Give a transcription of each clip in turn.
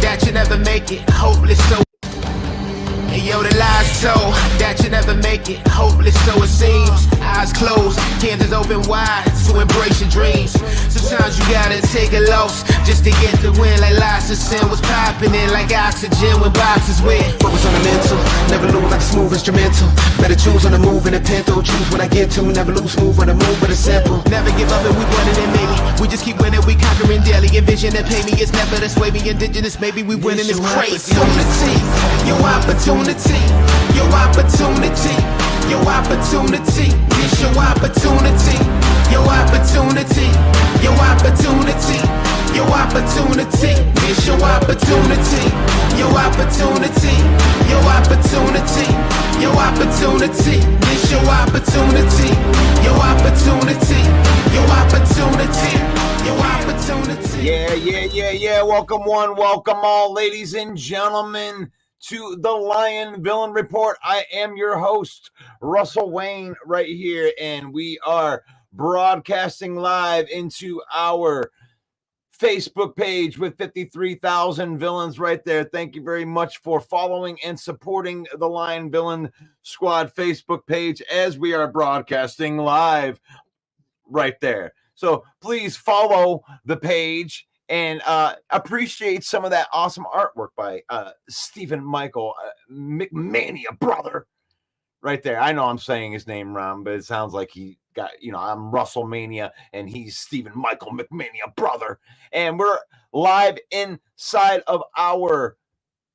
That you never make it, hopeless so. Hey yo, the lies so that you never make it, hopeless so it seems. Eyes closed, hands open wide, so embrace your dreams. Sometimes you gotta take a loss just to get the win. Like lots of sin was popping in like oxygen when boxes win. Focus on the mental, never lose like a smooth instrumental. Better choose on the move in a pinto, choose when I get to. Never lose, move on the move, but it's simple. Never give up and we winning it maybe. We just keep winning, we conquering daily. Envision and pay me, it's never the sway me. Indigenous, maybe we winning this crazy. Your opportunity, your opportunity, your opportunity. This your opportunity, your opportunity, your opportunity, your opportunity. This your opportunity, your opportunity, your opportunity, your opportunity. This your opportunity, your opportunity, your opportunity, your opportunity. Yeah. Welcome one, welcome all, ladies and gentlemen, to the Lion Villain Report. I am your host, Russell Wayne, right here, and we are broadcasting live into our Facebook page with 53,000 villains right there. Thank you very much for following and supporting the Lion Villain Squad Facebook page as we are broadcasting live right there. So please follow the page and appreciate some of that awesome artwork by Stephen Michael McMania, brother, right there. I know I'm saying his name wrong, but it sounds like he got, I'm Russell Mania and he's Stephen Michael McMania, brother. And we're live inside of our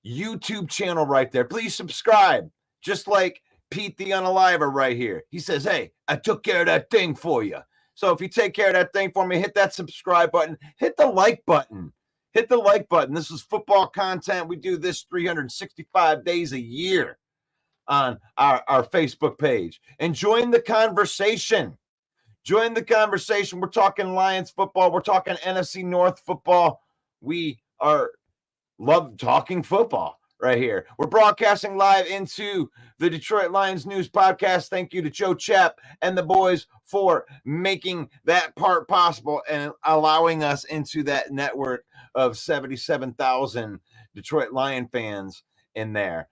YouTube channel right there. Please subscribe, just like Pete the Unaliver right here. He says, hey, I took care of that thing for you. So if you take care of that thing for me, hit that subscribe button, hit the like button, hit the like button. This is football content. We do this 365 days a year on our Facebook page. And join the conversation. Join the conversation. We're talking Lions football. We're talking NFC North football. We love talking football right here. We're broadcasting live into the Detroit Lions News Podcast. Thank you to Joe Chapp and the boys for making that part possible and allowing us into that network of 77,000 Detroit Lion fans in there.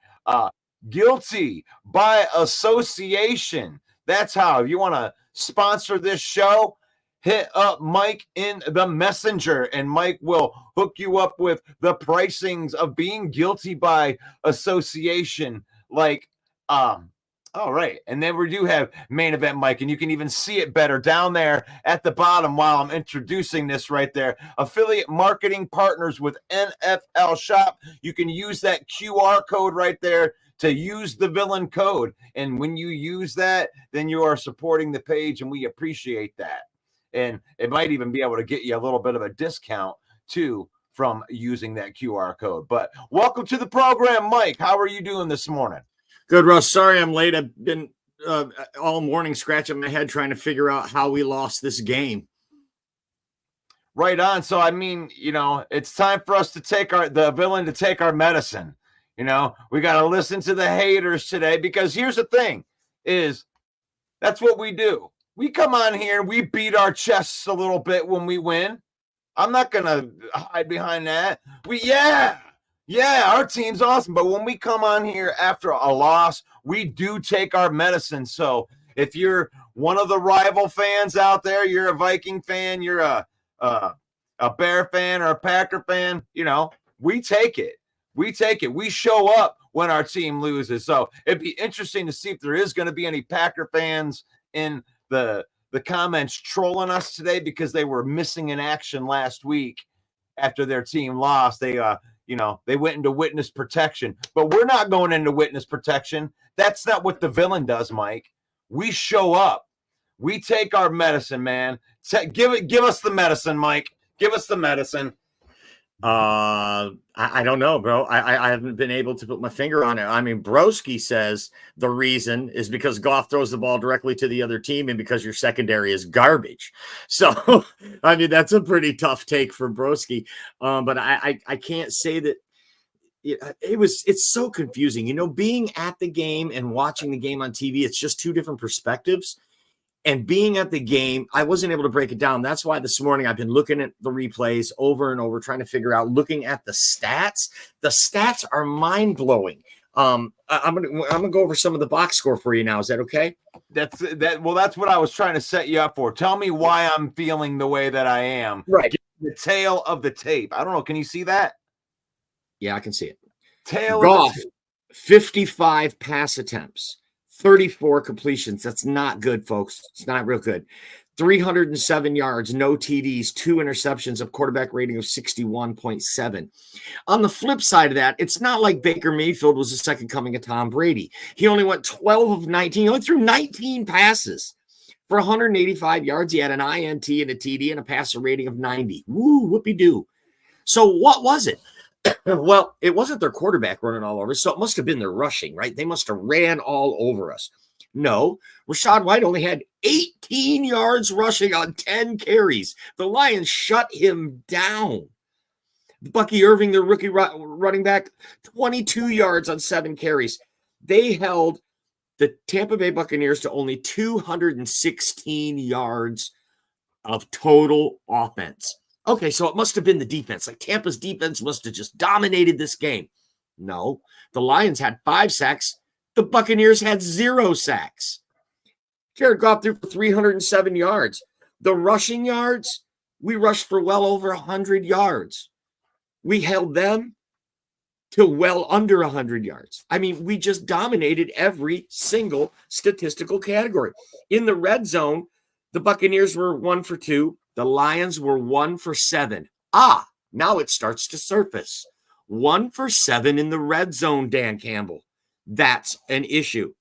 Guilty by association. That's how. If you want to sponsor this show, hit up Mike in the messenger, and Mike will hook you up with the pricings of being guilty by association. Like, all right. And then we do have Main Event Mike, and you can even see it better down there at the bottom while I'm introducing this right there. Affiliate marketing partners with NFL Shop. You can use that QR code right there to use the villain code. And when you use that, then you are supporting the page, and we appreciate that. And it might even be able to get you a little bit of a discount too from using that QR code. But welcome to the program, Mike. How are you doing this morning? Good, Russ. Sorry I'm late. I've been all morning scratching my head trying to figure out how we lost this game. Right on. So, I mean, it's time for us to take the villain to take our medicine. We got to listen to the haters today, because here's the thing is that's what we do. We come on here, we beat our chests a little bit when we win. I'm not going to hide behind that. Our team's awesome. But when we come on here after a loss, we do take our medicine. So if you're one of the rival fans out there, you're a Viking fan, you're a Bear fan or a Packer fan, we take it. We take it. We show up when our team loses. So it'd be interesting to see if there is going to be any Packer fans in the comments trolling us today, because they were missing in action last week after their team lost. They went into witness protection, but we're not going into witness protection. That's not what the villain does, Mike. We show up. We take our medicine, man. Give us the medicine, Mike. Give us the medicine. I don't know, bro. I haven't been able to put my finger on it. I mean, Broski says the reason is because Goff throws the ball directly to the other team and because your secondary is garbage. So, I mean, that's a pretty tough take for Broski. But I can't say that it's so confusing, being at the game and watching the game on TV. It's just two different perspectives. And being at the game, I wasn't able to break it down. That's why this morning I've been looking at the replays over and over, trying to figure out, looking at the stats. The stats are mind-blowing. I'm gonna go over some of the box score for you now. Is that okay? That's what I was trying to set you up for. Tell me why I'm feeling the way that I am. Right. Give me the tail of the tape. I don't know. Can you see that? Yeah, I can see it. Tail Goff, of the tape. 55 pass attempts. 34 completions. That's not good, folks. It's not real good. 307 yards, no TDs, 2 interceptions, a quarterback rating of 61.7. On the flip side of that, it's not like Baker Mayfield was the second coming of Tom Brady. He only went 12 of 19. He only threw 19 passes for 185 yards. He had an INT and a TD and a passer rating of 90. Woo, whoopee-doo. So what was it? Well, it wasn't their quarterback running all over, so it must have been their rushing, right? They must have ran all over us. No, Rachaad White only had 18 yards rushing on 10 carries. The Lions shut him down. Bucky Irving, the rookie running back, 22 yards on 7 carries. They held the Tampa Bay Buccaneers to only 216 yards of total offense. Okay, so it must have been the defense. Like, Tampa's defense must have just dominated this game. No, the Lions had 5 sacks. The Buccaneers had 0 sacks. Jared Goff threw for 307 yards. The rushing yards, we rushed for well over 100 yards. We held them to well under 100 yards. I mean, we just dominated every single statistical category. In the red zone, the Buccaneers were 1 for 2. The Lions were 1 for 7. Now it starts to surface. 1 for 7 in the red zone, Dan Campbell. That's an issue.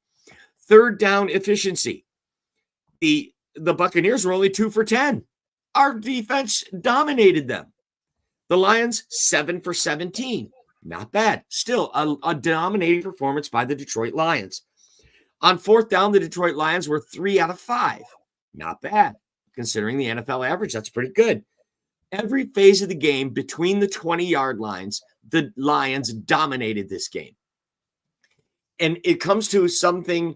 Third down efficiency. The Buccaneers were only 2 for 10. Our defense dominated them. The Lions, 7 for 17. Not bad. Still a dominating performance by the Detroit Lions. On fourth down, the Detroit Lions were 3 out of 5. Not bad. Considering the NFL average, that's pretty good. Every phase of the game between the 20-yard lines, the Lions dominated this game. And it comes to something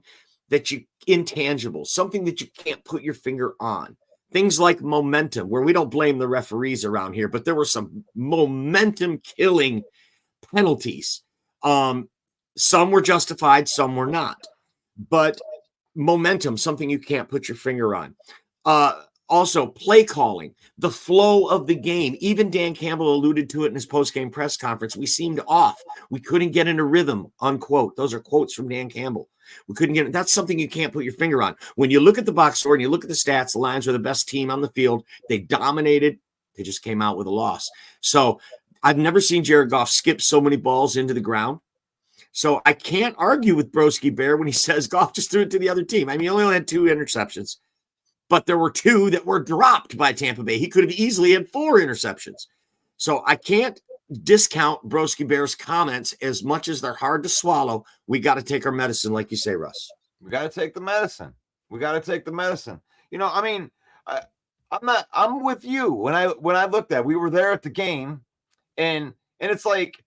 intangible, something that you can't put your finger on. Things like momentum, where we don't blame the referees around here, but there were some momentum-killing penalties. Some were justified, some were not. But momentum, something you can't put your finger on. Also, play calling, the flow of the game. Even Dan Campbell alluded to it in his post-game press conference. We seemed off. We couldn't get in a rhythm, unquote. Those are quotes from Dan Campbell. We couldn't get it. That's something you can't put your finger on. When you look at the box score and you look at the stats, the Lions were the best team on the field. They dominated. They just came out with a loss. So I've never seen Jared Goff skip so many balls into the ground. So I can't argue with Broski Bear when he says Goff just threw it to the other team. I mean, he only had 2 interceptions, but there were 2 that were dropped by Tampa Bay. He could have easily had 4 interceptions. So I can't discount Broski Bear's comments as much as they're hard to swallow. We got to take our medicine, like you say, Russ. We got to take the medicine. We got to take the medicine. You know, I mean, I'm with you. When I looked at, we were there at the game, and it's like,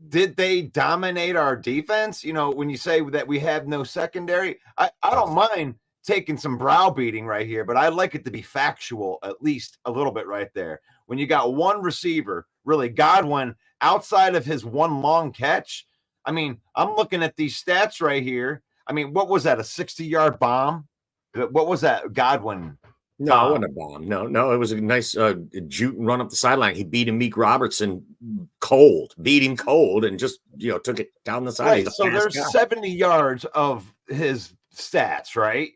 did they dominate our defense? You know, when you say that we have no secondary, I don't mind taking some browbeating right here, but I like it to be factual, at least a little bit right there. When you got one receiver, really Godwin, outside of his one long catch, I mean, I'm looking at these stats right here. I mean, what was that, a 60-yard bomb? What was that, Godwin? No, it wasn't a bomb. No, it was a nice jute and run up the sideline. He beat Meek Robertson beat him cold, and just, took it down the side. Right, so there's 70 yards of his stats, right?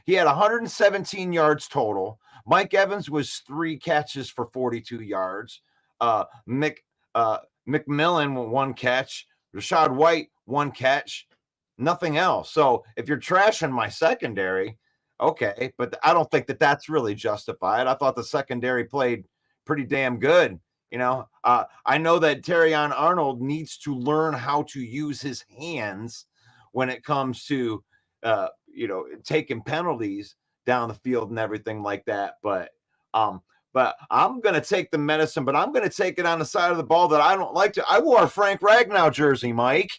He had 117 yards total. Mike Evans was 3 catches for 42 yards. McMillan, 1 catch. Rashad White, 1 catch. Nothing else. So if you're trashing my secondary, okay, but I don't think that that's really justified. I thought the secondary played pretty damn good. I know that Terrion Arnold needs to learn how to use his hands when it comes to, taking penalties down the field and everything like that. But I'm going to take the medicine, but I'm going to take it on the side of the ball that I don't like to. I wore a Frank Ragnow jersey, Mike.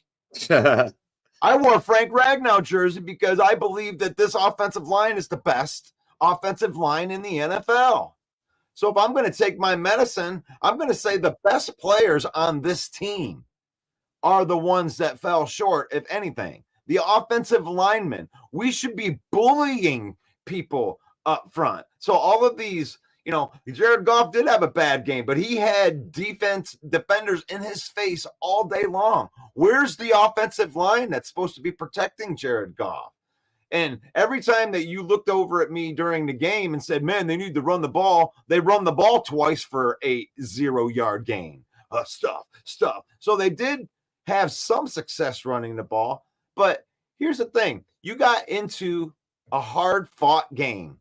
I wore a Frank Ragnow jersey because I believe that this offensive line is the best offensive line in the NFL. So if I'm going to take my medicine, I'm going to say the best players on this team are the ones that fell short, if anything. The offensive linemen, we should be bullying people up front. So all of these, Jared Goff did have a bad game, but he had defenders in his face all day long. Where's the offensive line that's supposed to be protecting Jared Goff? And every time that you looked over at me during the game and said, man, they need to run the ball, they run the ball twice for a 0-yard gain. Stuff. So they did have some success running the ball. But here's the thing. You got into a hard-fought game.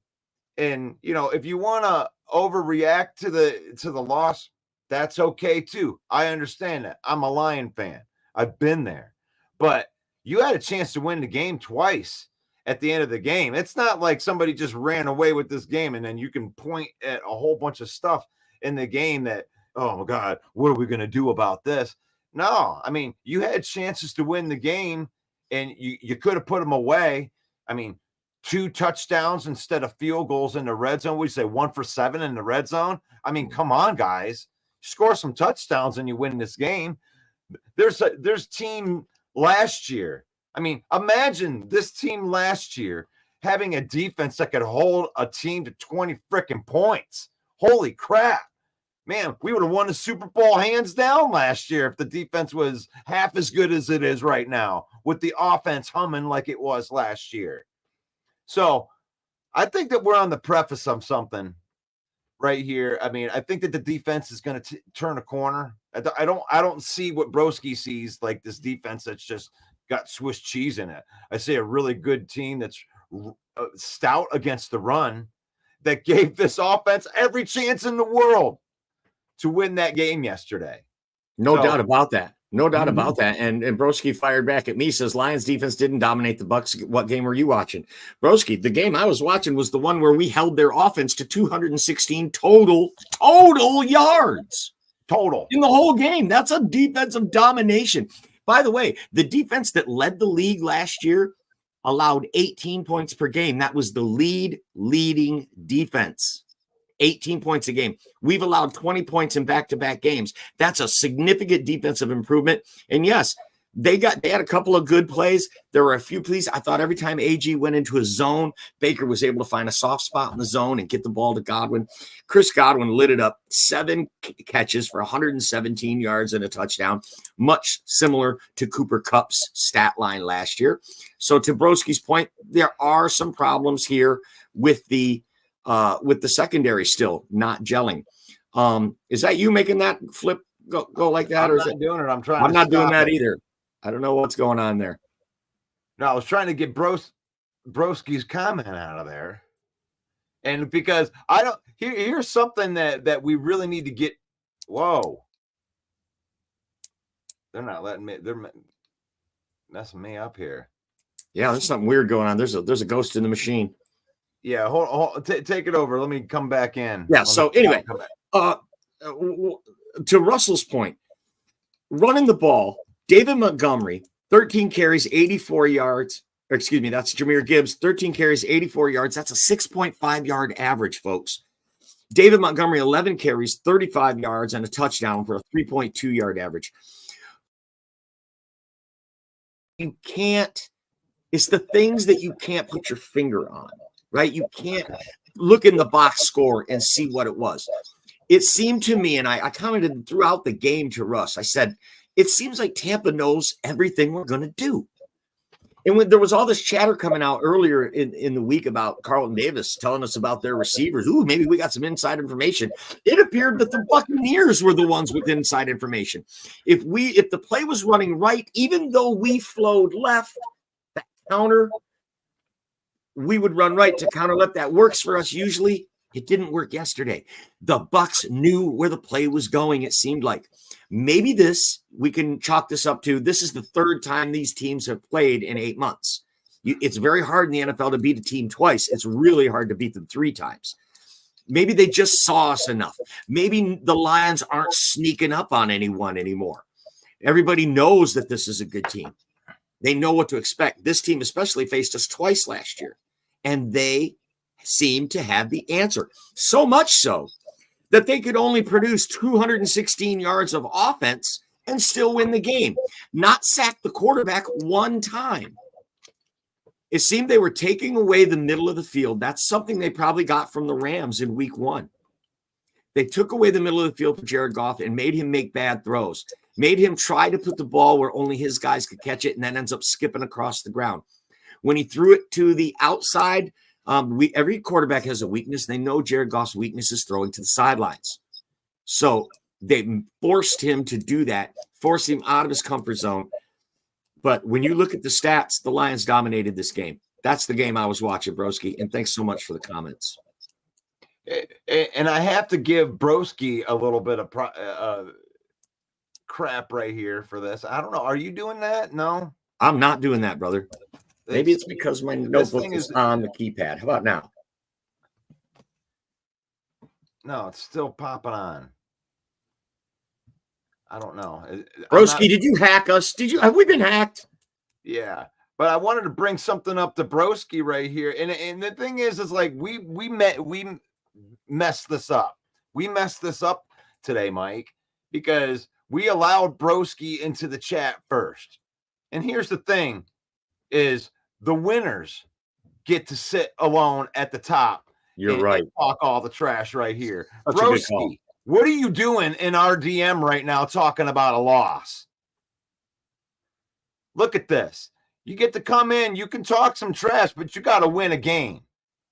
And, if you want to overreact to the loss, that's okay too. I understand that. I'm a Lion fan. I've been there. But you had a chance to win the game twice at the end of the game. It's not like somebody just ran away with this game and then you can point at a whole bunch of stuff in the game that, oh my God, what are we going to do about this? No, I mean, you had chances to win the game and you could have put them away. I mean, 2 touchdowns instead of field goals in the red zone. We say 1 for 7 in the red zone. I mean, come on, guys. Score some touchdowns and you win this game. There's team last year. I mean, imagine this team last year having a defense that could hold a team to 20 freaking points. Holy crap. Man, we would have won the Super Bowl hands down last year if the defense was half as good as it is right now with the offense humming like it was last year. So I think that we're on the preface of something right here. I mean, I think that the defense is going to turn a corner. I don't see what Broski sees, like this defense that's just got Swiss cheese in it. I see a really good team that's stout against the run that gave this offense every chance in the world to win that game yesterday. No doubt about that. No doubt about that. And Broski fired back at me, says Lions defense didn't dominate the Bucs. What game were you watching? Broski, the game I was watching was the one where we held their offense to 216 total yards. Total. In the whole game. That's a defensive domination. By the way, the defense that led the league last year allowed 18 points per game. That was the leading defense. 18 points a game. We've allowed 20 points in back-to-back games. That's a significant defensive improvement. And yes, they had a couple of good plays. There were a few plays. I thought every time AG went into a zone, Baker was able to find a soft spot in the zone and get the ball to Godwin. Chris Godwin lit it up. 7 catches for 117 yards and a touchdown, much similar to Cooper Kupp's stat line last year. So to Broski's point, there are some problems here with the secondary still not gelling. Is that you making that flip go like that? I'm or not is it doing it? I'm not doing that either. I don't know what's going on there. No, I was trying to get Broski's comment out of there. And because I don't here's something that we really need to get. Whoa. They're not letting me, they're messing me up here. Yeah, there's something weird going on. There's a ghost in the machine. Yeah, hold take it over. Let me come back in. Yeah, so anyway, to Russell's point, running the ball, David Montgomery, 13 carries, 84 yards. Excuse me, that's Jahmyr Gibbs, 13 carries, 84 yards. That's a 6.5 yard average, folks. David Montgomery, 11 carries, 35 yards, and a touchdown for a 3.2 yard average. You can't, it's the things that you can't put your finger on, right? You can't look in the box score and see what it was. It seemed to me, and I commented throughout the game to Russ, I said, it seems like Tampa knows everything we're going to do. And when there was all this chatter coming out earlier in the week about Carlton Davis telling us about their receivers, ooh, maybe we got some inside information. It appeared that the Buccaneers were the ones with inside information. If the play was running right, even though we flowed left, that counter, we would run right to counter left. That works for us usually. It didn't work yesterday. The Bucs knew where the play was going, it seemed like. Maybe we can chalk this up to, this is the third time these teams have played in 8 months. It's very hard in the NFL to beat a team twice. It's really hard to beat them 3 times. Maybe they just saw us enough. Maybe the Lions aren't sneaking up on anyone anymore. Everybody knows that this is a good team. They know what to expect. This team especially faced us twice last year, and they seem to have the answer. So much so that they could only produce 216 yards of offense and still win the game, not sack the quarterback 1 time. It seemed they were taking away the middle of the field. That's something they probably got from the Rams in week 1. They took away the middle of the field for Jared Goff and made him make bad throws, made him try to put the ball where only his guys could catch it, and then ends up skipping across the ground. When he threw it to the outside, every quarterback has a weakness. They know Jared Goff's weakness is throwing to the sidelines. So they forced him to do that, forced him out of his comfort zone. But when you look at the stats, the Lions dominated this game. That's the game I was watching, Broski. And thanks so much for the comments. And I have to give Broski a little bit of crap right here for this. I don't know. Are you doing that? No, I'm not doing that, brother. Maybe it's because my notebook is on the keypad. How about now? No, it's still popping on. I don't know. Broski, did you hack us? Have we been hacked? Yeah, but I wanted to bring something up to Broski right here. And the thing is like we messed this up. We messed this up today, Mike, because we allowed Broski into the chat first. And here's the thing is the winners get to sit alone at the top. You're right. And talk all the trash right here. That's Broski, what are you doing in our DM right now talking about a loss? Look at this. You get to come in, you can talk some trash, but you got to win a game.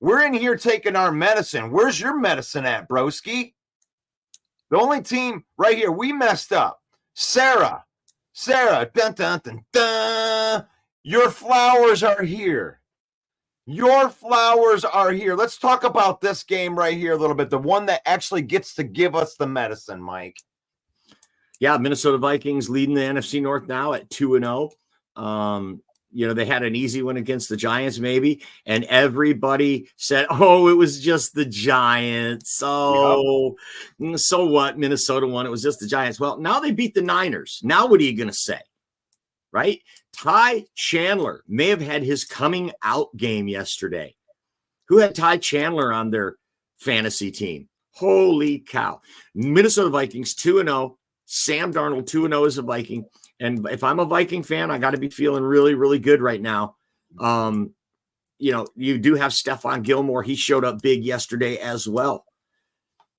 We're in here taking our medicine. Where's your medicine at, Broski? The only team right here, we messed up. Sarah, dun, dun, dun, dun. Your flowers are here. Your flowers are here. Let's talk about this game right here a little bit. The one that actually gets to give us the medicine, Mike. Yeah, Minnesota Vikings leading the NFC North now at 2-0. They had an easy one against the Giants, maybe, and everybody said, "Oh, it was just the Giants." So what? Minnesota won. It was just the Giants. Well, now they beat the Niners. Now what are you going to say, right? Ty Chandler may have had his coming out game yesterday. Who had Ty Chandler on their fantasy team? Holy cow! Minnesota Vikings 2-0. Sam Darnold 2-0 as a Viking. And if I'm a Viking fan, I got to be feeling really, really good right now. You do have Stephon Gilmore. He showed up big yesterday as well.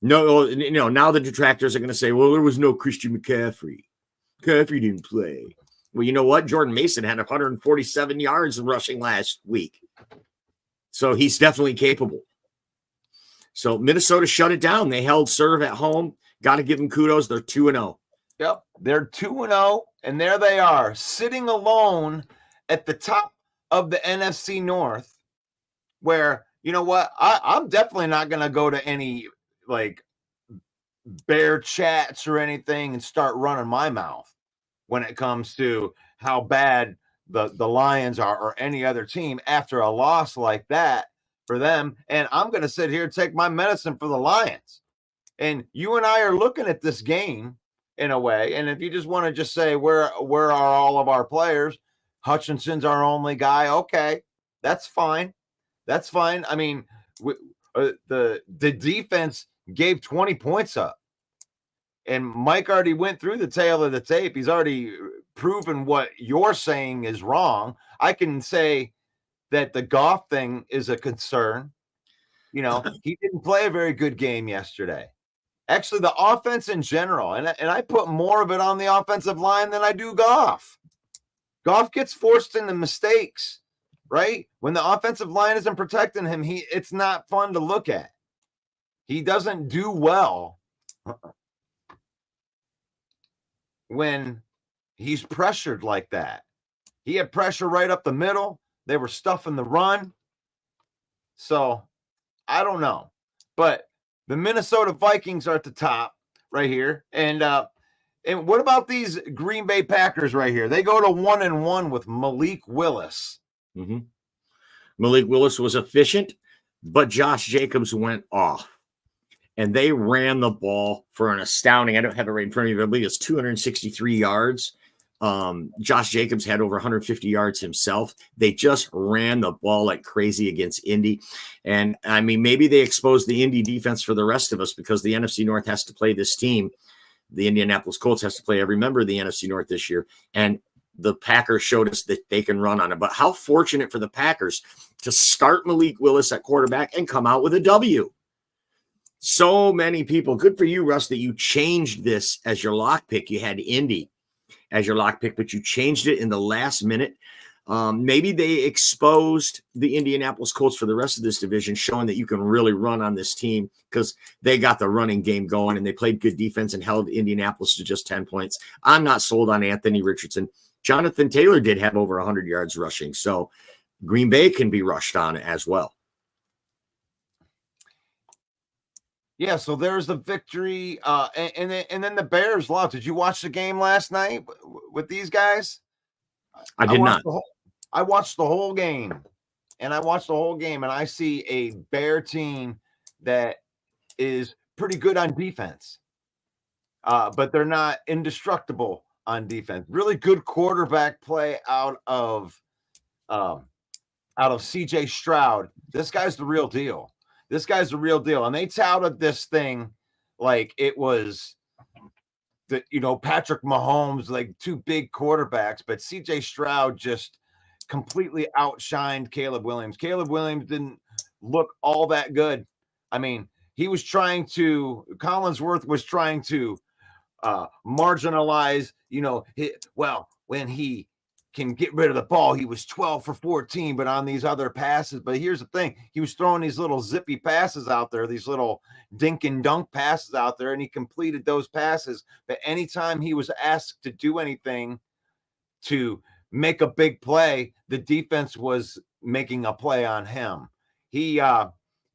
No, now the detractors are going to say, well, there was no Christian McCaffrey. McCaffrey didn't play. Well, you know what? Jordan Mason had 147 yards rushing last week. So he's definitely capable. So Minnesota shut it down. They held serve at home. Got to give them kudos. They're 2-0. Yep. They're 2-0, and there they are, sitting alone at the top of the NFC North, where, you know what? I'm definitely not going to go to any like bear chats or anything and start running my mouth when it comes to how bad the Lions are or any other team after a loss like that for them. And I'm going to sit here and take my medicine for the Lions. And you and I are looking at this game in a way. And if you just want to just say where are all of our players, Hutchinson's our only guy. Okay, that's fine. That's fine. I mean, the defense gave 20 points up. And Mike already went through the tail of the tape. He's already proven what you're saying is wrong. I can say that the Goff thing is a concern. You know, he didn't play a very good game yesterday. Actually, the offense in general, and I put more of it on the offensive line than I do Goff. Goff gets forced into mistakes, right? When the offensive line isn't protecting him, it's not fun to look at. He doesn't do well when he's pressured like that. He had pressure right up the middle. They were stuffing the run. So I don't know. But the Minnesota Vikings are at the top right here. And what about these Green Bay Packers right here? They go to 1-1 with Malik Willis. Mm-hmm. Malik Willis was efficient, but Josh Jacobs went off. And they ran the ball for an astounding, I don't have it right in front of me, but I believe it's 263 yards. Josh Jacobs had over 150 yards himself. They just ran the ball like crazy against Indy. And I mean, maybe they exposed the Indy defense for the rest of us because the NFC North has to play this team. The Indianapolis Colts has to play every member of the NFC North this year. And the Packers showed us that they can run on it. But how fortunate for the Packers to start Malik Willis at quarterback and come out with a W. So many people, good for you, Russ, that you changed this as your lock pick. You had Indy as your lock pick, but you changed it in the last minute. Maybe they exposed the Indianapolis Colts for the rest of this division, showing that you can really run on this team because they got the running game going and they played good defense and held Indianapolis to just 10 points. I'm not sold on Anthony Richardson. Jonathan Taylor did have over 100 yards rushing, so Green Bay can be rushed on as well. Yeah, so there's the victory, and then the Bears lost. Did you watch the game last night with these guys? I did not. I watched the whole game, and I see a Bear team that is pretty good on defense, but they're not indestructible on defense. Really good quarterback play out of C.J. Stroud. This guy's the real deal. And they touted this thing like it was Patrick Mahomes, like two big quarterbacks, but CJ Stroud just completely outshined Caleb Williams. Caleb Williams didn't look all that good. I mean, Collinsworth was trying to marginalize, when he can get rid of the ball. He was 12 for 14, but on these other passes. But here's the thing. He was throwing these little zippy passes out there, these little dink and dunk passes out there, and he completed those passes. But anytime he was asked to do anything to make a big play, the defense was making a play on him. He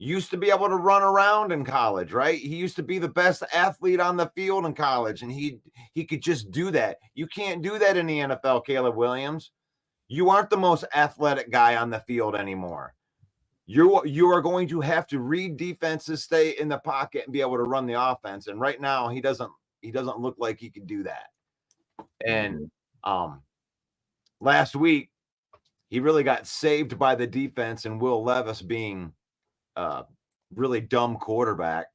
used to be able to run around in college, right? He used to be the best athlete on the field in college, and he could just do that. You can't do that in the NFL, Caleb Williams. You aren't the most athletic guy on the field anymore. You are going to have to read defenses, stay in the pocket, and be able to run the offense. And right now, he doesn't look like he can do that. And last week, he really got saved by the defense and Will Levis being really dumb quarterback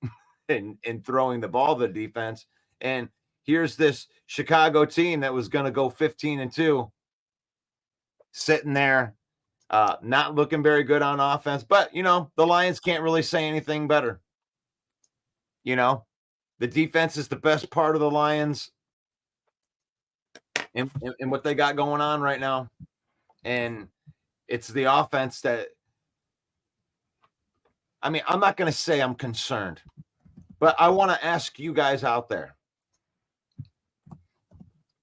and throwing the ball to the defense. And here's this Chicago team that was going to go 15-2 sitting there, not looking very good on offense. But, the Lions can't really say anything better. The defense is the best part of the Lions and what they got going on right now. And it's the offense that, I'm not going to say I'm concerned, but I want to ask you guys out there.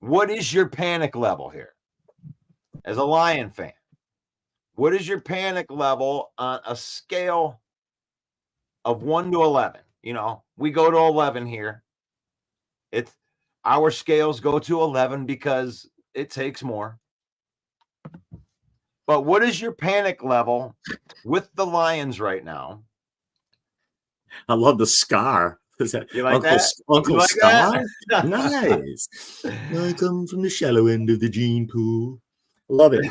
What is your panic level here as a Lion fan? What is your panic level on a scale of 1 to 11? You know, we go to 11 here. It's our scales go to 11 because it takes more. But what is your panic level with the Lions right now? I love the scar. Is that You like Uncle, that? Uncle You like Scar? that? Nice. I come from the shallow end of the gene pool. Love it.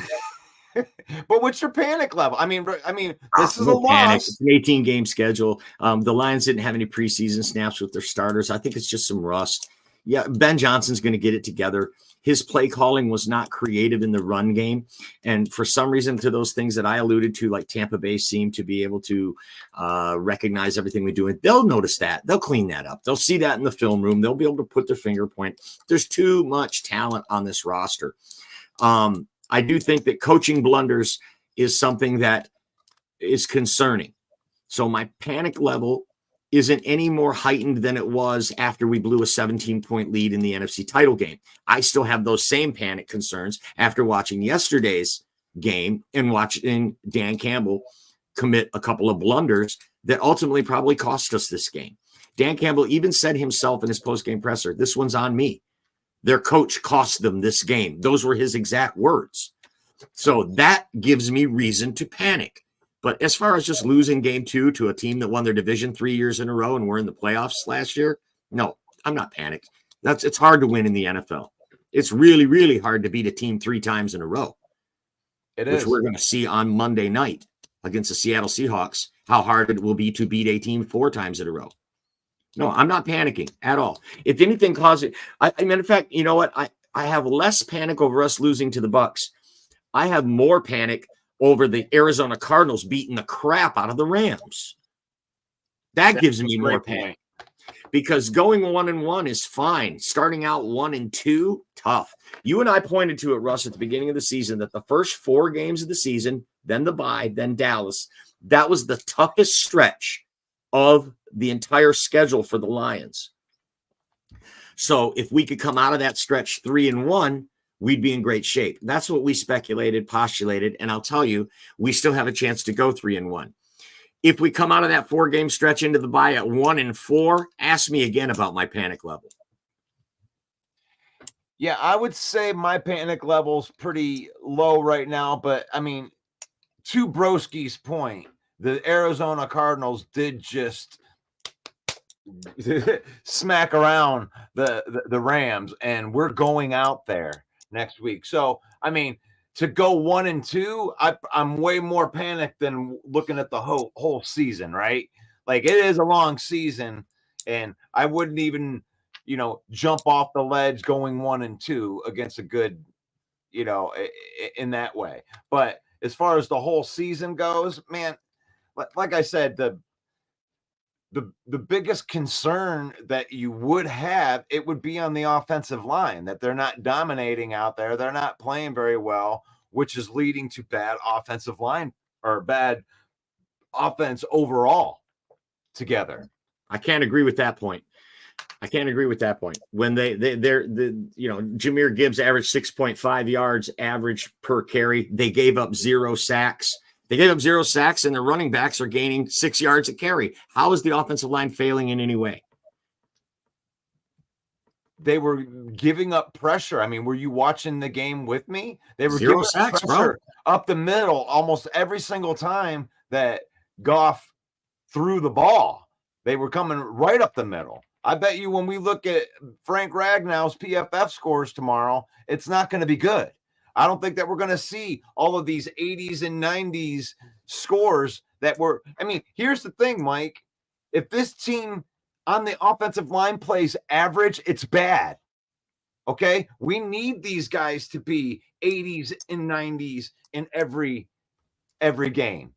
But what's your panic level? I mean, this is a No panic. loss. It's an 18-game schedule. The Lions didn't have any preseason snaps with their starters. I think it's just some rust. Yeah, Ben Johnson's going to get it together. His play calling was not creative in the run game. And for some reason, to those things that I alluded to, like Tampa Bay seemed to be able to recognize everything we do. And they'll notice that. They'll clean that up. They'll see that in the film room. They'll be able to put their finger point. There's too much talent on this roster. I do think that coaching blunders is something that is concerning. So my panic level isn't any more heightened than it was after we blew a 17-point lead in the NFC title game. I still have those same panic concerns after watching yesterday's game and watching Dan Campbell commit a couple of blunders that ultimately probably cost us this game. Dan Campbell even said himself in his post-game presser, "This one's on me. Their coach cost them this game." Those were his exact words. So that gives me reason to panic. But as far as just losing game 2 to a team that won their division 3 years in a row and were in the playoffs last year, no, I'm not panicked. It's hard to win in the NFL. It's really, really hard to beat a team 3 times in a row. Which we're going to see on Monday night against the Seattle Seahawks, how hard it will be to beat a team 4 times in a row. No, I'm not panicking at all. If anything causes I mean, in fact, you know what? I have less panic over us losing to the Bucs. I have more panic over the Arizona Cardinals beating the crap out of the Rams. That gives me more panic. Because going 1-1 is fine. Starting out 1-2, tough. You and I pointed to it, Russ, at the beginning of the season that the first 4 games of the season, then the bye, then Dallas, that was the toughest stretch of the entire schedule for the Lions. So if we could come out of that stretch 3-1, we'd be in great shape. That's what we speculated, postulated, and I'll tell you, we still have a chance to go 3-1. If we come out of that 4-game stretch into the bye at 1-4, ask me again about my panic level. Yeah, I would say my panic level's pretty low right now, but I mean, to Broski's point, the Arizona Cardinals did just smack around the Rams, and we're going out there next week. So, I mean, to go 1-2, I'm way more panicked than looking at the whole season, right? Like, it is a long season, and I wouldn't even, jump off the ledge going 1-2 against a good, in that way. But as far as the whole season goes, man, like I said, the biggest concern that you would have, it would be on the offensive line, that they're not dominating out there. They're not playing very well, which is leading to bad offensive line or bad offense overall together. I can't agree with that point. When they're Jahmyr Gibbs averaged 6.5 yards average per carry. They gave up 0 sacks. And their running backs are gaining 6 yards a carry. How is the offensive line failing in any way? They were giving up pressure. I mean, were you watching the game with me? They were 0 giving sacks, pressure bro. up the middle almost every single time that Goff threw the ball. They were coming right up the middle. I bet you when we look at Frank Ragnow's PFF scores tomorrow, it's not going to be good. I don't think that we're going to see all of these 80s and 90s scores that were. I mean, here's the thing, Mike. If this team on the offensive line plays average, it's bad. Okay? We need these guys to be 80s and 90s in every game.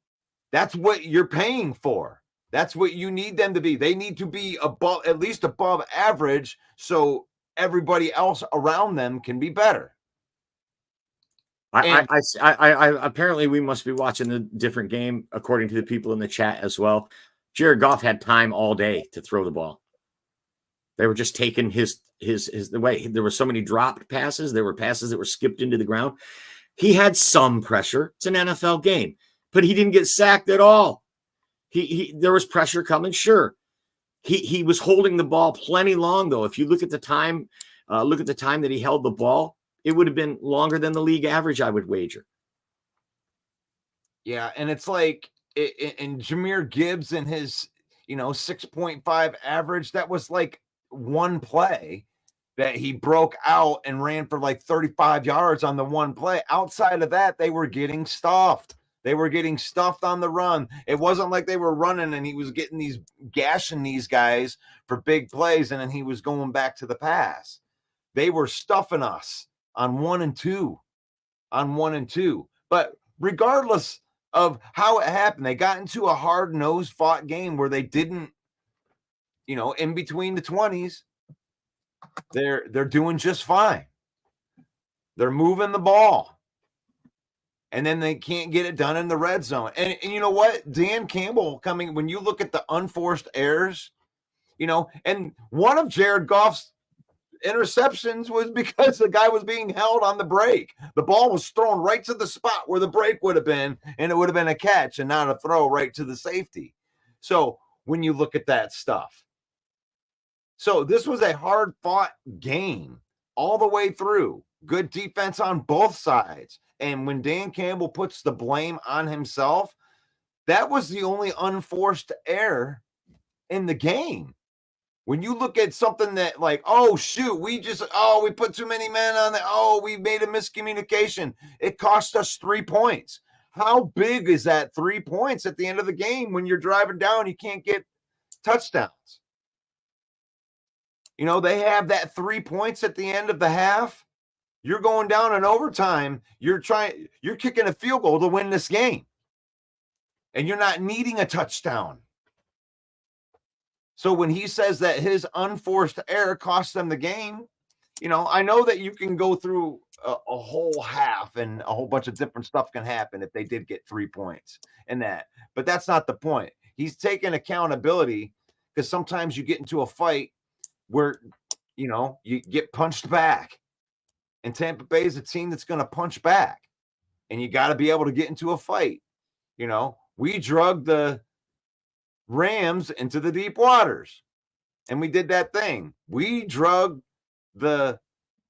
That's what you're paying for. That's what you need them to be. They need to be above, at least above average, so everybody else around them can be better. I apparently we must be watching a different game according to the people in the chat as well. Jared Goff had time all day to throw the ball. They were just taking his the way there were so many dropped passes. There were passes that were skipped into the ground. He had some pressure. It's an NFL game, but he didn't get sacked at all. There was pressure coming. Sure. He was holding the ball plenty long, though. If you look at the time that he held the ball, it would have been longer than the league average, I would wager. Yeah, and it's like in Jahmyr Gibbs and his 6.5 average, that was like one play that he broke out and ran for like 35 yards on the one play. Outside of that, they were getting stuffed. They were getting stuffed on the run. It wasn't like they were running and he was gashing these guys for big plays and then he was going back to the pass. They were stuffing us on 1 and 2. But regardless of how it happened, they got into a hard-nosed fought game where they didn't, in between the 20s, they're doing just fine. They're moving the ball. And then they can't get it done in the red zone. And you know what? Dan Campbell when you look at the unforced errors, and one of Jared Goff's interceptions was because the guy was being held on the break. The ball was thrown right to the spot where the break would have been, and it would have been a catch and not a throw right to the safety. So when you look at that stuff. So this was a hard-fought game all the way through. Good defense on both sides. And when Dan Campbell puts the blame on himself, that was the only unforced error in the game. When you look at something that like, oh, shoot, we put too many men on there. Oh, we made a miscommunication. It cost us 3 points. How big is that 3 points at the end of the game when you're driving down, you can't get touchdowns? They have that 3 points at the end of the half. You're going down in overtime. You're kicking a field goal to win this game. And you're not needing a touchdown. So when he says that his unforced error cost them the game, I know that you can go through a whole half and a whole bunch of different stuff can happen if they did get 3 points and that. But that's not the point. He's taking accountability because sometimes you get into a fight where, you get punched back. And Tampa Bay is a team that's going to punch back. And you got to be able to get into a fight. We drug the Rams into the deep waters. And we did that thing. We drug the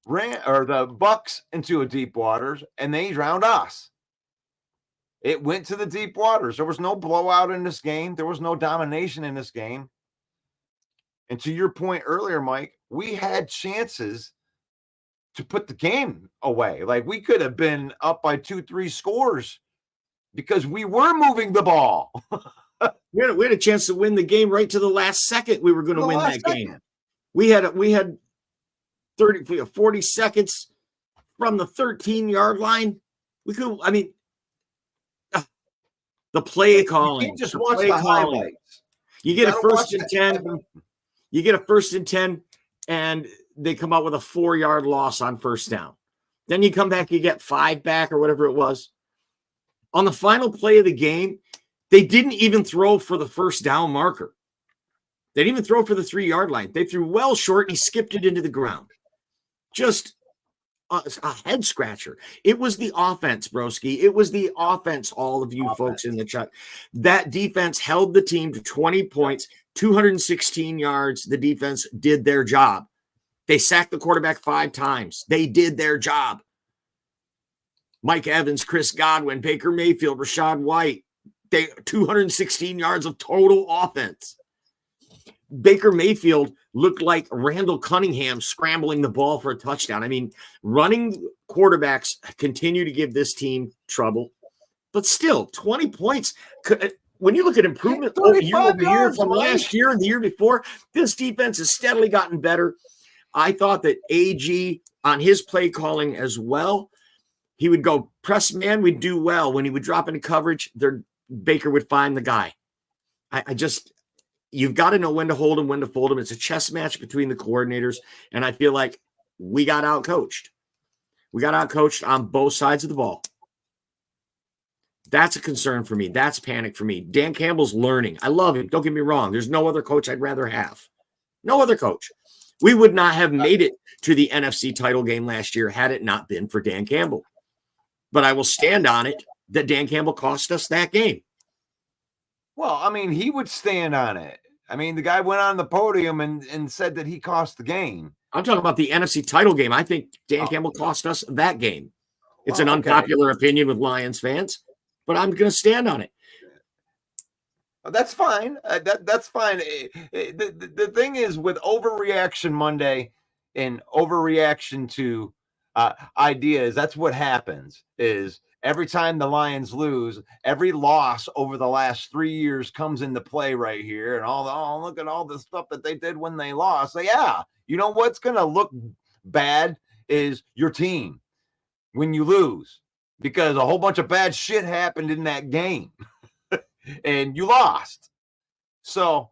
Bucs into a deep waters and they drowned us. It went to the deep waters. There was no blowout in this game. There was no domination in this game. And to your point earlier, Mike, we had chances to put the game away. Like we could have been up by 2-3 scores because we were moving the ball. We had a chance to win the game right to the last second. We were going to win that game. We had 40 seconds from the 13-yard line. We could. I mean, the play calling. You just watch the highlights. You get a first and 10. You get a first and 10, and they come out with a 4-yard loss on first down. Then you come back, you get 5 back or whatever it was. On the final play of the game, they didn't even throw for the first down marker. They didn't even throw for the 3-yard line. They threw well short, and he skipped it into the ground. Just a head scratcher. It was the offense, broski. It was the offense, all of you folks in the chat. That defense held the team to 20 points, 216 yards. The defense did their job. They sacked the quarterback 5 times. They did their job. Mike Evans, Chris Godwin, Baker Mayfield, Rashad White. 216 yards of total offense. Baker Mayfield looked like Randall Cunningham scrambling the ball for a touchdown. I mean, running quarterbacks continue to give this team trouble, but still 20 points. When you look at improvement year over year from last year and the year before, this defense has steadily gotten better. I thought that AG on his play calling as well, he would go press man, we'd do well. When he would drop into coverage, Baker would find the guy. You've got to know when to hold him, when to fold him. It's a chess match between the coordinators, and I feel like we got outcoached. We got outcoached on both sides of the ball. That's a concern for me. That's panic for me. Dan Campbell's learning. I love him. Don't get me wrong. There's no other coach I'd rather have. No other coach. We would not have made it to the NFC title game last year had it not been for Dan Campbell. But I will stand on it that Dan Campbell cost us that game. Well, I mean, he would stand on it. I mean, the guy went on the podium and said that he cost the game. I'm talking about the NFC title game. I think Dan Campbell cost us that game. It's an okay. unpopular opinion with Lions fans, but I'm going to stand on it. That's fine. That's fine. The thing is, with overreaction Monday and overreaction to ideas, that's what happens. Is every time the Lions lose, every loss over the last 3 years comes into play right here, and look at all the stuff that they did when they lost. So yeah, you know what's going to look bad is your team when you lose, because a whole bunch of bad shit happened in that game. And you lost. So,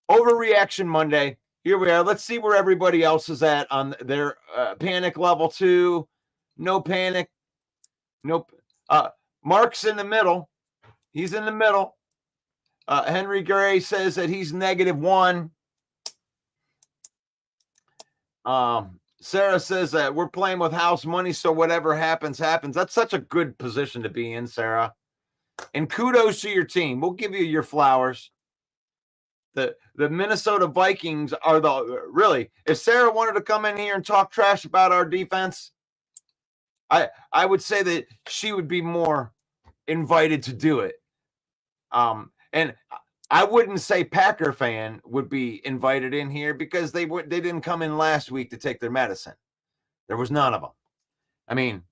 overreaction Monday. Here we are. Let's see where everybody else is at on their panic level 2. No panic. Nope. Mark's in the middle. He's in the middle. Henry Gray says that he's -1. Sarah says that we're playing with house money, so whatever happens, happens. That's such a good position to be in, Sarah. And kudos to your team. We'll give you your flowers. The Minnesota Vikings are really, if Sarah wanted to come in here and talk trash about our defense, I would say that she would be more invited to do it. And I wouldn't say Packer fan would be invited in here because they didn't come in last week to take their medicine. There was none of them. I mean,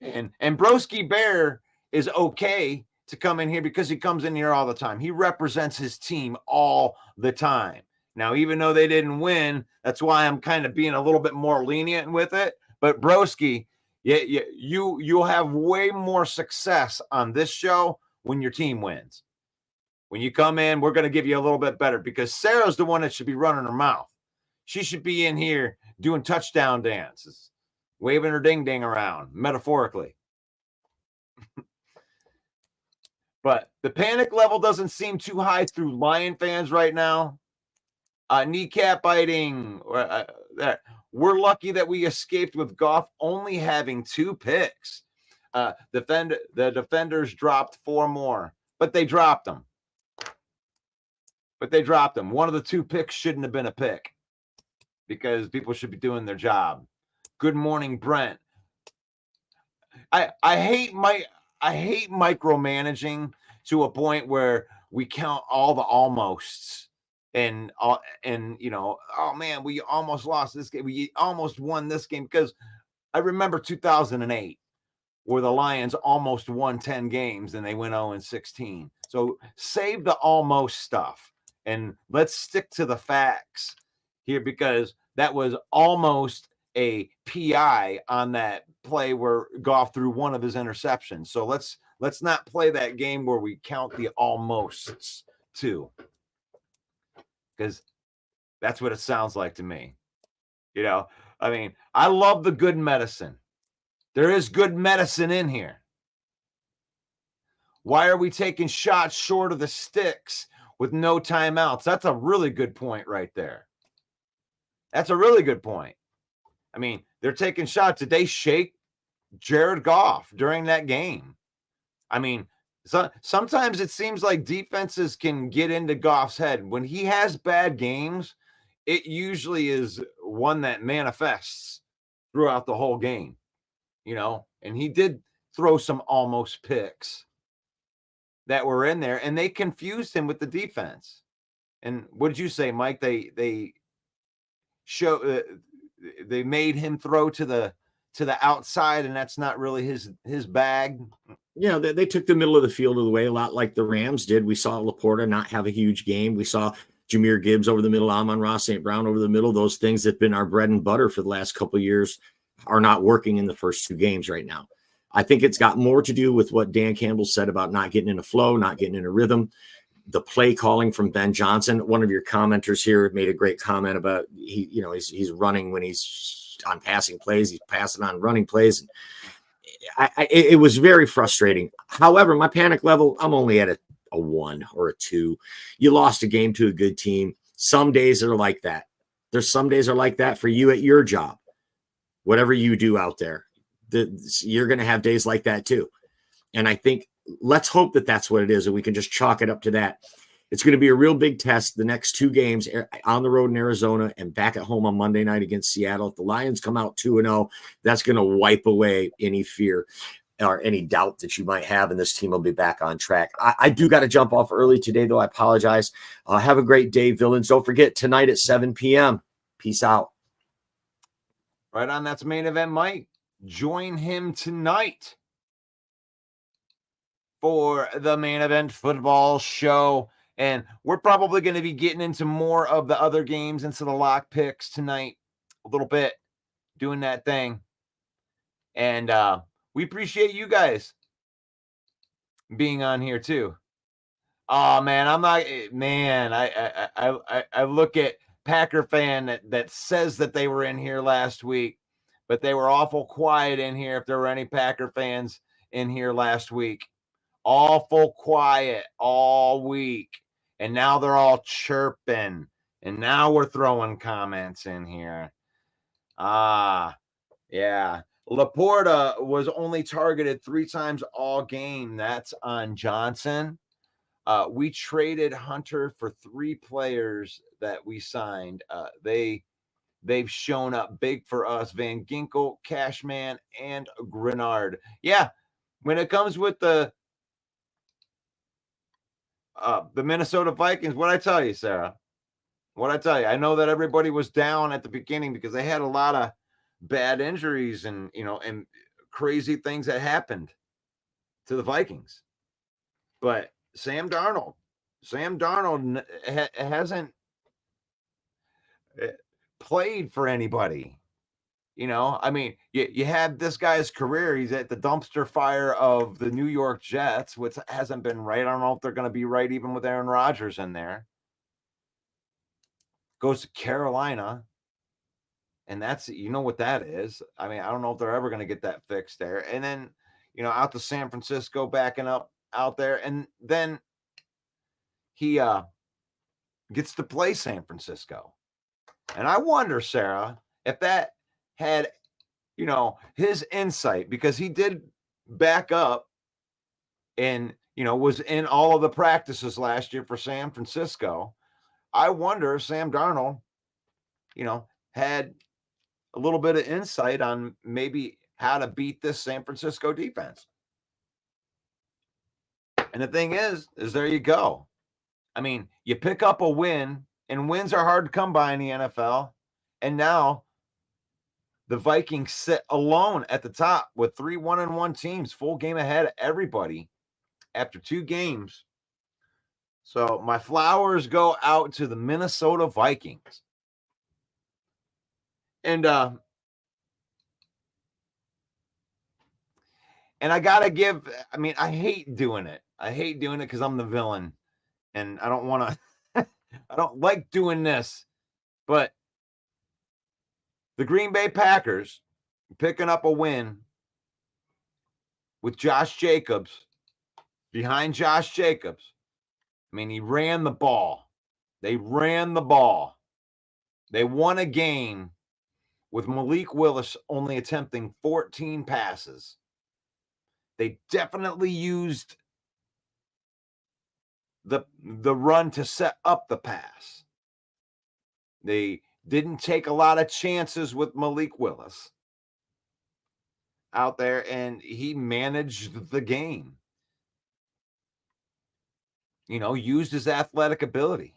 and Broski Bear is okay to come in here because he comes in here all the time. He represents his team all the time. Now, even though they didn't win, that's why I'm kind of being a little bit more lenient with it. But Broski, you'll have way more success on this show when your team wins. When you come in, we're going to give you a little bit better because Sarah's the one that should be running her mouth. She should be in here doing touchdown dances, waving her ding-ding around, metaphorically. But the panic level doesn't seem too high through Lion fans right now. Kneecap biting. We're lucky that we escaped with Goff only having 2 picks. The defenders dropped 4 more, but they dropped them. One of the 2 picks shouldn't have been a pick because people should be doing their job. Good morning, Brent. I hate micromanaging to a point where we count all the almosts and oh man, we almost lost this game. We almost won this game because I remember 2008 where the Lions almost won 10 games and they went 0-16. So save the almost stuff. And let's stick to the facts here because that was almost a PI on that play where Goff threw one of his interceptions. So let's not play that game where we count the almosts too, because that's what it sounds like to me. I mean, I love the good medicine. There is good medicine in here. Why are we taking shots short of the sticks with no timeouts? That's a really good point right there. That's a really good point. I mean, they're taking shots. Did they shake Jared Goff during that game? I mean, sometimes it seems like defenses can get into Goff's head. When he has bad games, it usually is one that manifests throughout the whole game, and he did throw some almost picks that were in there, and they confused him with the defense. And what did you say, Mike? They made him throw to the outside, and that's not really his bag. Yeah, they took the middle of the field away a lot like the Rams did. We saw Laporta not have a huge game. We saw Jahmyr Gibbs over the middle, Amon-Ra St. Brown over the middle. Those things that have been our bread and butter for the last couple of years are not working in the first 2 games right now. I think it's got more to do with what Dan Campbell said about not getting in a flow, not getting in a rhythm. The play calling from Ben Johnson. One of your commenters here made a great comment about he's running when he's on passing plays. He's passing on running plays. And it was very frustrating. However, my panic level, I'm only at a 1 or a 2. You lost a game to a good team. Some days are like that. There's some days are like that for you at your job, whatever you do out there. You're going to have days like that too. And I think let's hope that that's what it is, and we can just chalk it up to that. It's going to be a real big test the next 2 games on the road in Arizona and back at home on Monday night against Seattle. If the Lions come out 2-0, that's going to wipe away any fear or any doubt that you might have, and this team will be back on track. I do got to jump off early today, though. I apologize. Have a great day, villains. Don't forget, tonight at 7 p.m. Peace out. Right on. That's Main Event Mike. Join him tonight for the Main Event Football Show. And we're probably going to be getting into more of the other games, into the lock picks tonight a little bit, doing that thing. And we appreciate you guys being on here too. Oh man, I look at Packer fan that says that they were in here last week, but they were awful quiet in here. If there were any Packer fans in here last week, awful quiet all week. And now they're all chirping. And now we're throwing comments in here. Yeah. Laporta was only targeted 3 times all game. That's on Johnson. We traded Hunter for 3 players that we signed. They've shown up big for us. Van Ginkel, Cashman, and Grenard. Yeah. When it comes with the Minnesota Vikings, what'd I tell you, Sarah? What'd I tell you? I know that everybody was down at the beginning because they had a lot of bad injuries and, and crazy things that happened to the Vikings. But Sam Darnold hasn't played for anybody. I mean, you had this guy's career. He's at the dumpster fire of the New York Jets, which hasn't been right. I don't know if they're going to be right even with Aaron Rodgers in there. Goes to Carolina, and that's, what that is. I mean, I don't know if they're ever going to get that fixed there. And then, out to San Francisco, backing up out there, and then he gets to play San Francisco. And I wonder, Sarah, if that had, his insight, because he did back up and, was in all of the practices last year for San Francisco. I wonder if Sam Darnold, had a little bit of insight on maybe how to beat this San Francisco defense. And the thing is there you go. I mean, you pick up a win, and wins are hard to come by in the NFL. And now the Vikings sit alone at the top with 3 1-1 teams, full game ahead of everybody after 2 games. So my flowers go out to the Minnesota Vikings. And I got to give, I hate doing it. I hate doing it because I'm the villain. And I don't want to, I don't like doing this. But the Green Bay Packers picking up a win with Josh Jacobs, behind Josh Jacobs. He ran the ball. They ran the ball. They won a game with Malik Willis only attempting 14 passes. They definitely used the run to set up the pass. They didn't take a lot of chances with Malik Willis out there, and he managed the game. Used his athletic ability.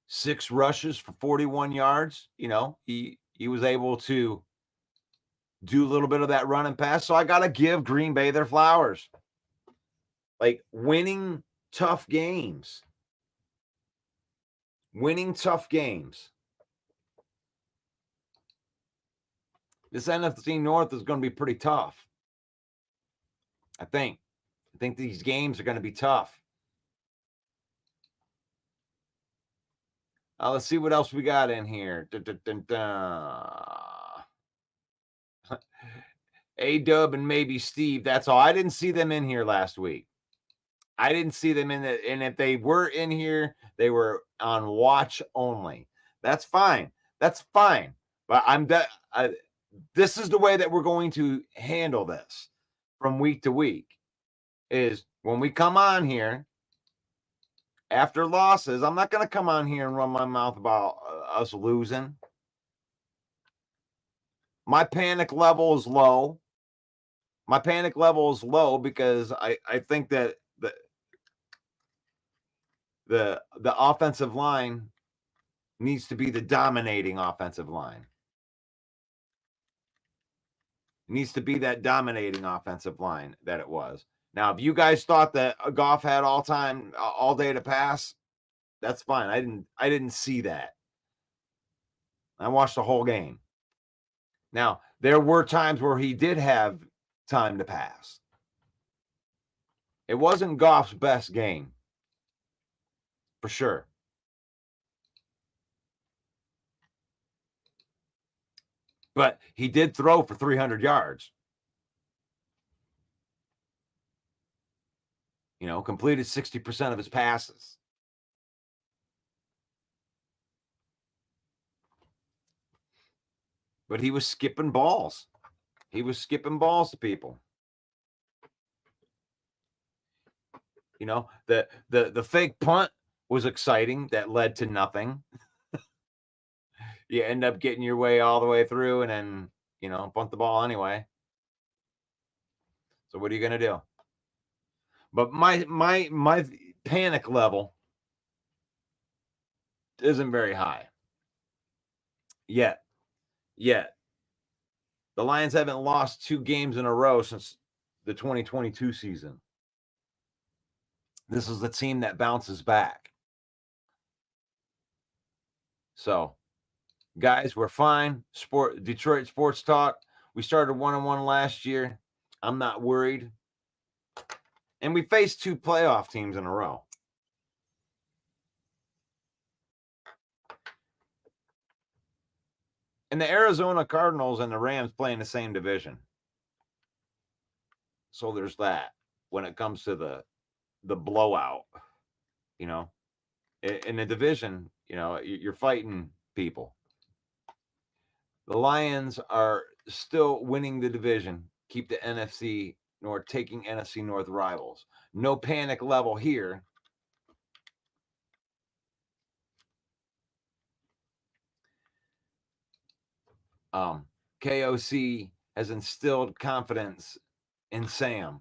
Six rushes for 41 yards. He was able to do a little bit of that run and pass. So I got to give Green Bay their flowers. Like winning tough games. Winning tough games. This NFC North is going to be pretty tough. I think these games are going to be tough. Let's see what else we got in here. A-Dub and maybe Steve. That's all. I didn't see them in here last week. I didn't see them in the, and if they were in here, they were on watch only. That's fine. That's fine. But this is the way that we're going to handle this from week to week. Is when we come on here after losses, I'm not going to come on here and run my mouth about us losing. My panic level is low. My panic level is low because I think that the offensive line needs to be the dominating offensive line. It needs to be that dominating offensive line that it was. Now, if you guys thought that Goff had all day to pass, that's fine. I didn't see that. I watched the whole game. Now, there were times where he did have time to pass. It wasn't Goff's best game, for sure. But he did throw for 300 yards. You know, completed 60% of his passes. But he was skipping balls. He was skipping balls to people. You know, the fake punt was exciting. That led to nothing. You end up getting your way all the way through and then, you know, punt the ball anyway. So what are you going to do? But my panic level isn't very high yet. The Lions haven't lost 2 games in a row since the 2022 season. This is the team that bounces back. So, guys, we're fine. Detroit Sports Talk. We started 1-1 last year. I'm not worried. And we faced 2 playoff teams in a row. And the Arizona Cardinals and the Rams play in the same division. So there's that when it comes to the blowout, you know. In the division, you know, you're fighting people. The Lions are still winning the division, keep the NFC North, taking NFC North rivals. No panic level here. KOC has instilled confidence in Sam.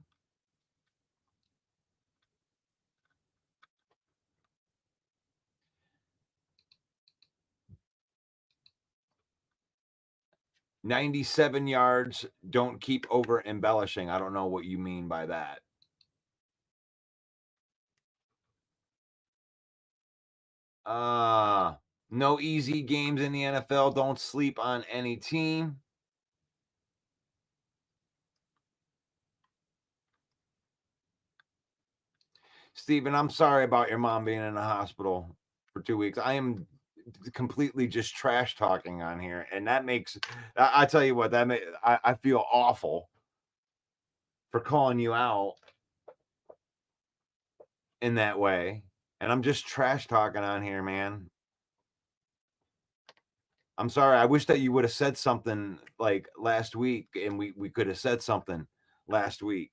"97 yards, don't keep over embellishing." I don't know what you mean by that. No easy games in the NFL. Don't sleep on any team. Steven, I'm sorry about your mom being in the hospital for 2 weeks. I am completely just trash talking on here, and that makes I tell you what, I feel awful for calling you out in that way, and I'm just trash talking on here, man. I'm sorry. I wish that you would have said something like last week, and we could have said something last week.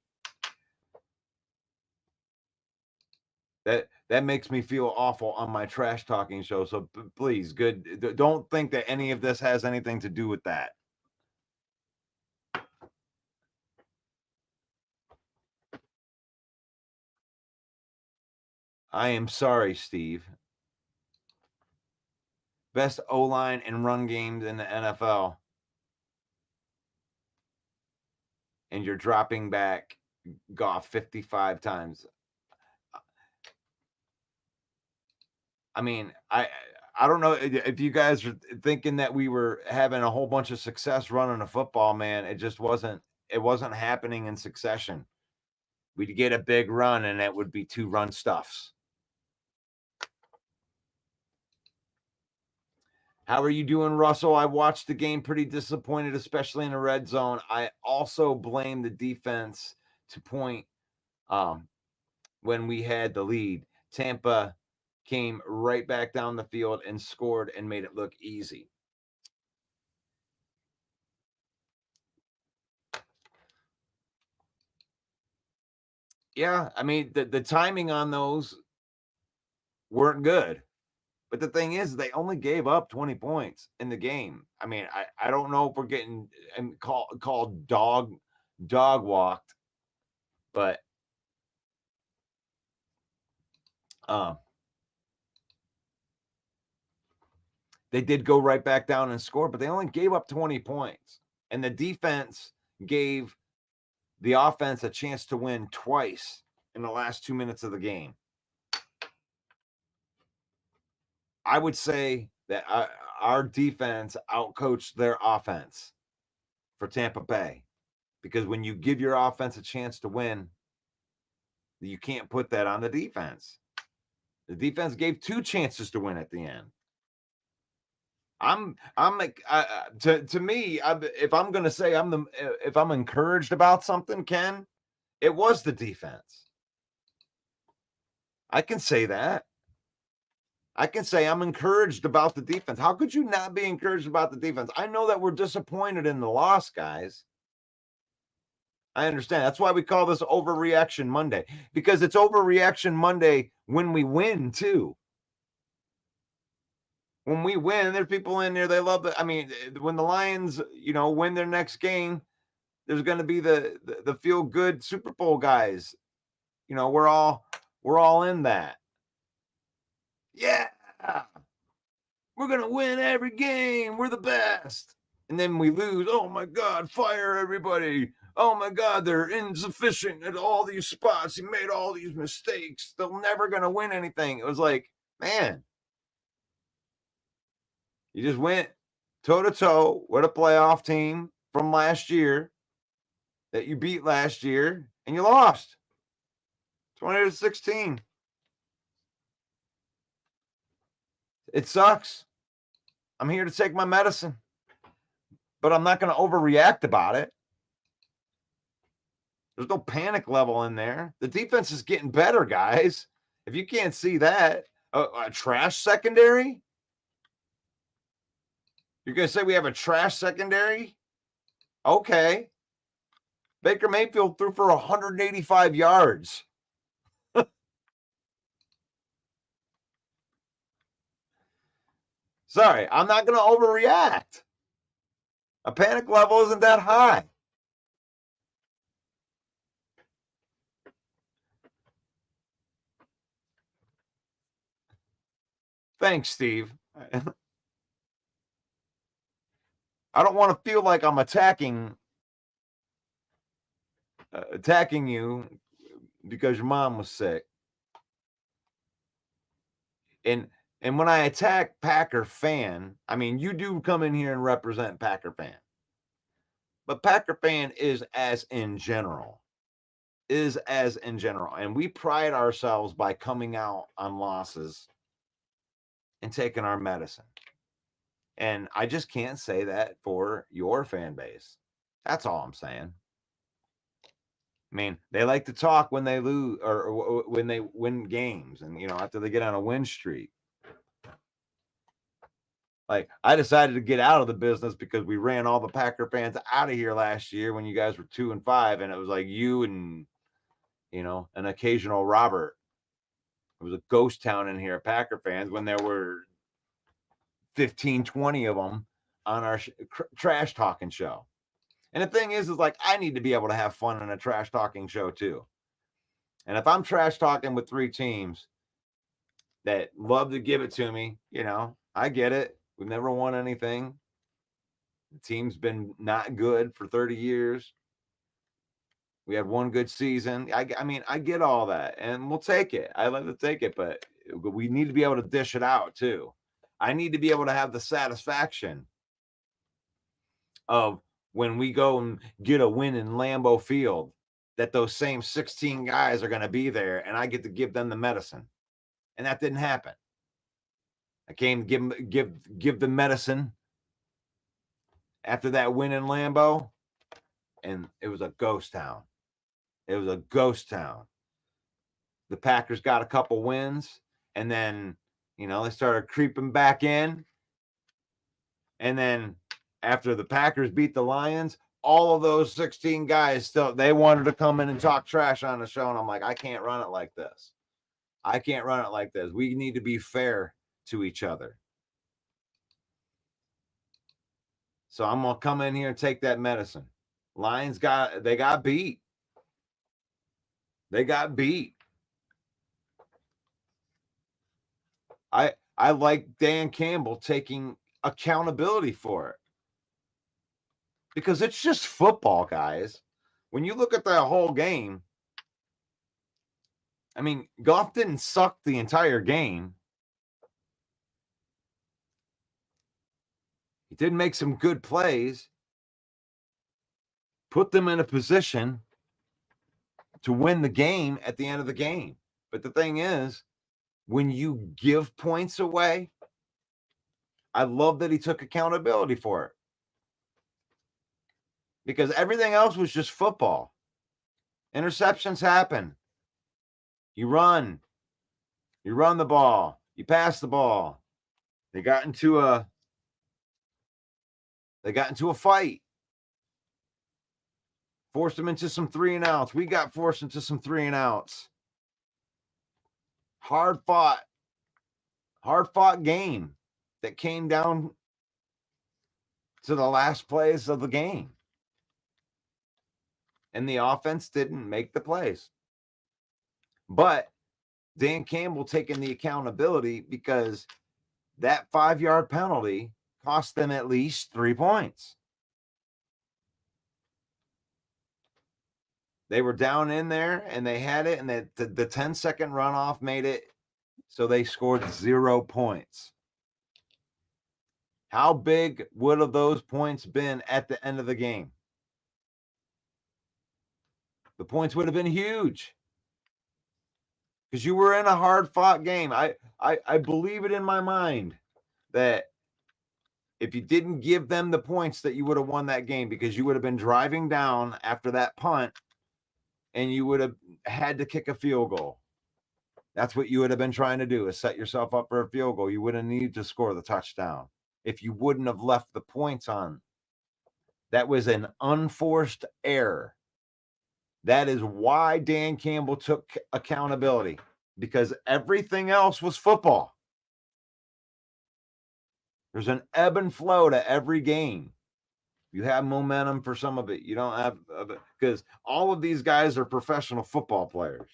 That makes me feel awful on my trash talking show. So please, don't think that any of this has anything to do with that. I am sorry, Steve. Best O-line and run games in the NFL. And you're dropping back Goff 55 times. I mean, I don't know if you guys are thinking that we were having a whole bunch of success running a football, man. It just wasn't. It wasn't happening in succession. We'd get a big run, and it would be 2 run stuffs. How are you doing, Russell? I watched the game pretty disappointed, especially in the red zone. I also blame the defense to point when we had the lead. Tampa came right back down the field and scored and made it look easy. Yeah, I mean, the timing on those weren't good. But the thing is, they only gave up 20 points in the game. I mean, I don't know if we're getting called dog walked, but they did go right back down and score, but they only gave up 20 points. And the defense gave the offense a chance to win twice in the last 2 minutes of the game. I would say that our defense outcoached their offense for Tampa Bay, because when you give your offense a chance to win, you can't put that on the defense. The defense gave 2 chances to win at the end. I'm like, to me, if I'm going to say if I'm encouraged about something, Ken, it was the defense. I can say that. I can say I'm encouraged about the defense. How could you not be encouraged about the defense? I know that we're disappointed in the loss, guys. I understand. That's why we call this Overreaction Monday, because it's Overreaction Monday when we win too. When we win, there's people in there, they love it. I mean, when the Lions, win their next game, there's going to be the feel good Super Bowl guys. We're all in that. Yeah. We're going to win every game. We're the best. And then we lose. Oh my God, fire everybody. Oh my God, they're insufficient at all these spots. He made all these mistakes. They're never going to win anything. It was like, man, you just went toe-to-toe with a playoff team from last year that you beat last year, and you lost 20-16. It sucks. I'm here to take my medicine, but I'm not going to overreact about it. There's no panic level in there. The defense is getting better, guys. If you can't see that, a trash secondary? You're going to say we have a trash secondary? Okay. Baker Mayfield threw for 185 yards. Sorry, I'm not going to overreact. A panic level isn't that high. Thanks, Steve. I don't want to feel like I'm attacking you because your mom was sick. And when I attack Packer fan, I mean, you do come in here and represent Packer fan. But Packer fan is as in general. And we pride ourselves by coming out on losses and taking our medicine. And I just can't say that for your fan base. That's all I'm saying. I mean, they like to talk when they lose or when they win games and, after they get on a win streak. Like, I decided to get out of the business because we ran all the Packer fans out of here last year when you guys were 2-5, and it was like you and, an occasional Robert. It was a ghost town in here, Packer fans, when there were 15, 20 of them on our trash talking show. And the thing is like, I need to be able to have fun in a trash talking show too. And if I'm trash talking with 3 teams that love to give it to me, I get it. We've never won anything. The team's been not good for 30 years. We had one good season. I mean, I get all that, and we'll take it. I love to take it, but we need to be able to dish it out too. I need to be able to have the satisfaction of when we go and get a win in Lambeau Field, that those same 16 guys are going to be there, and I get to give them the medicine. And that didn't happen. I came to give the medicine after that win in Lambeau, and it was a ghost town. It was a ghost town. The Packers got a couple wins, and then, they started creeping back in. And then after the Packers beat the Lions, all of those 16 guys they wanted to come in and talk trash on the show. And I'm like, I can't run it like this. I can't run it like this. We need to be fair to each other. So I'm going to come in here and take that medicine. Lions got beat. They got beat. I like Dan Campbell taking accountability for it, because it's just football, guys. When you look at that whole game, I mean, Goff didn't suck the entire game. He did make some good plays, put them in a position to win the game at the end of the game. But the thing is, when you give points away, I love that he took accountability for it, because everything else was just football. Interceptions happen. You run the ball, you pass the ball. They got into a fight. Forced them into some 3-and-outs. We got forced into some 3-and-outs. Hard fought game that came down to the last plays of the game. And the offense didn't make the plays. But Dan Campbell taking the accountability, because that 5-yard penalty cost them at least 3 points. They were down in there and they had it, and the 10-second runoff made it so they scored 0 points. How big would have those points been at the end of the game? The points would have been huge, because you were in a hard-fought game. I believe it in my mind that if you didn't give them the points, that you would have won that game, because you would have been driving down after that punt and you would have had to kick a field goal. That's what you would have been trying to do, is set yourself up for a field goal. You wouldn't need to score the touchdown if you wouldn't have left the points on. That was an unforced error. That is why Dan Campbell took accountability, because everything else was football. There's an ebb and flow to every game. You have momentum for some of it. You don't have, because all of these guys are professional football players.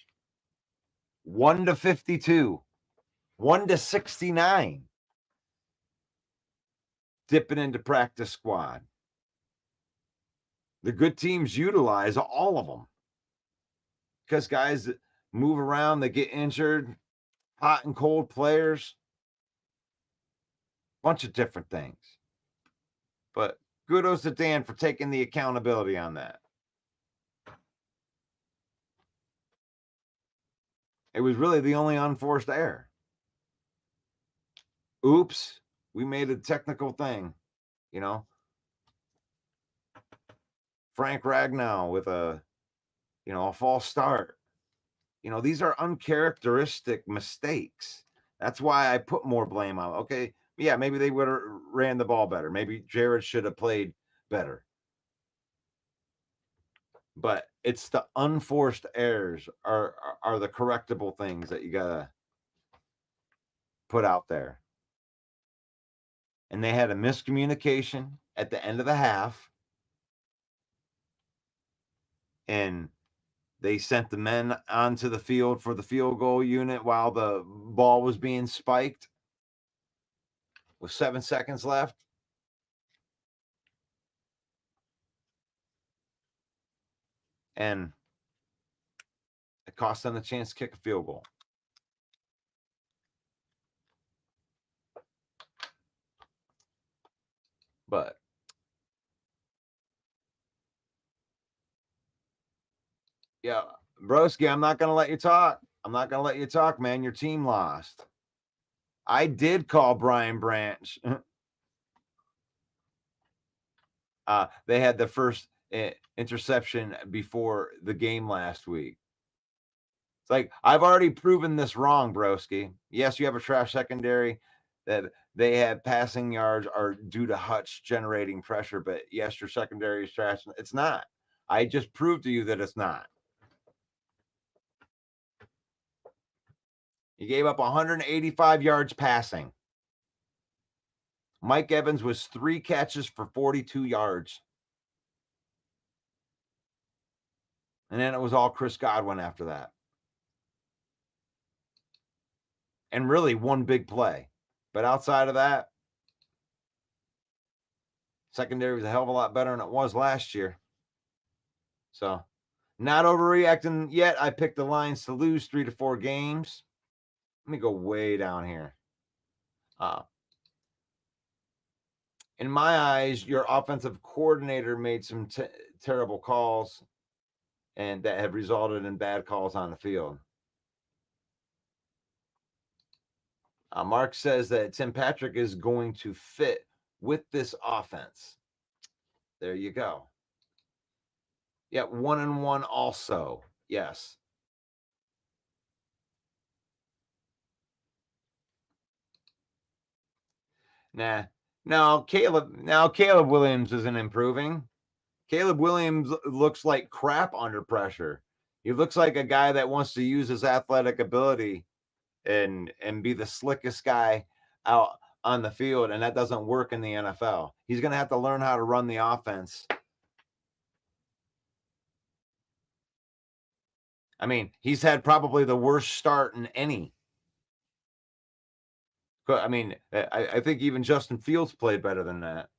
1 to 52, 1 to 69, dipping into practice squad. The good teams utilize all of them, because guys that move around, they get injured, hot and cold players, bunch of different things. But kudos to Dan for taking the accountability on that. It was really the only unforced error. Oops, we made a technical thing, Frank Ragnow with a false start. These are uncharacteristic mistakes. That's why I put more blame on. Okay, yeah, maybe they would have ran the ball better. Maybe Jared should have played better. But it's the unforced errors are the correctable things that you gotta put out there. And they had a miscommunication at the end of the half, and they sent the men onto the field for the field goal unit while the ball was being spiked with 7 seconds left. And it cost them the chance to kick a field goal. But yeah, Broski, I'm not going to let you talk. I'm not going to let you talk, man. Your team lost. I did call Brian Branch. They had the first interception before the game last week. It's like, I've already proven this wrong, broski. Yes, you have a trash secondary that they have passing yards are due to Hutch generating pressure, but yes, your secondary is trash. It's not. I just proved to you that it's not. You gave up 185 yards passing. Mike Evans was 3 catches for 42 yards. And then it was all Chris Godwin after that. And really one big play. But outside of that, secondary was a hell of a lot better than it was last year. So, not overreacting yet. I picked the Lions to lose 3 to 4 games. Let me go way down here. In my eyes, your offensive coordinator made some terrible calls and that have resulted in bad calls on the field. Mark says that Tim Patrick is going to fit with this offense. There you go. Yeah, 1-1 also. Yes. Now Caleb Williams isn't improving. Caleb Williams looks like crap under pressure. He looks like a guy that wants to use his athletic ability and be the slickest guy out on the field, and that doesn't work in the NFL. He's going to have to learn how to run the offense. I mean, he's had probably the worst start in any. I mean, I think even Justin Fields played better than that.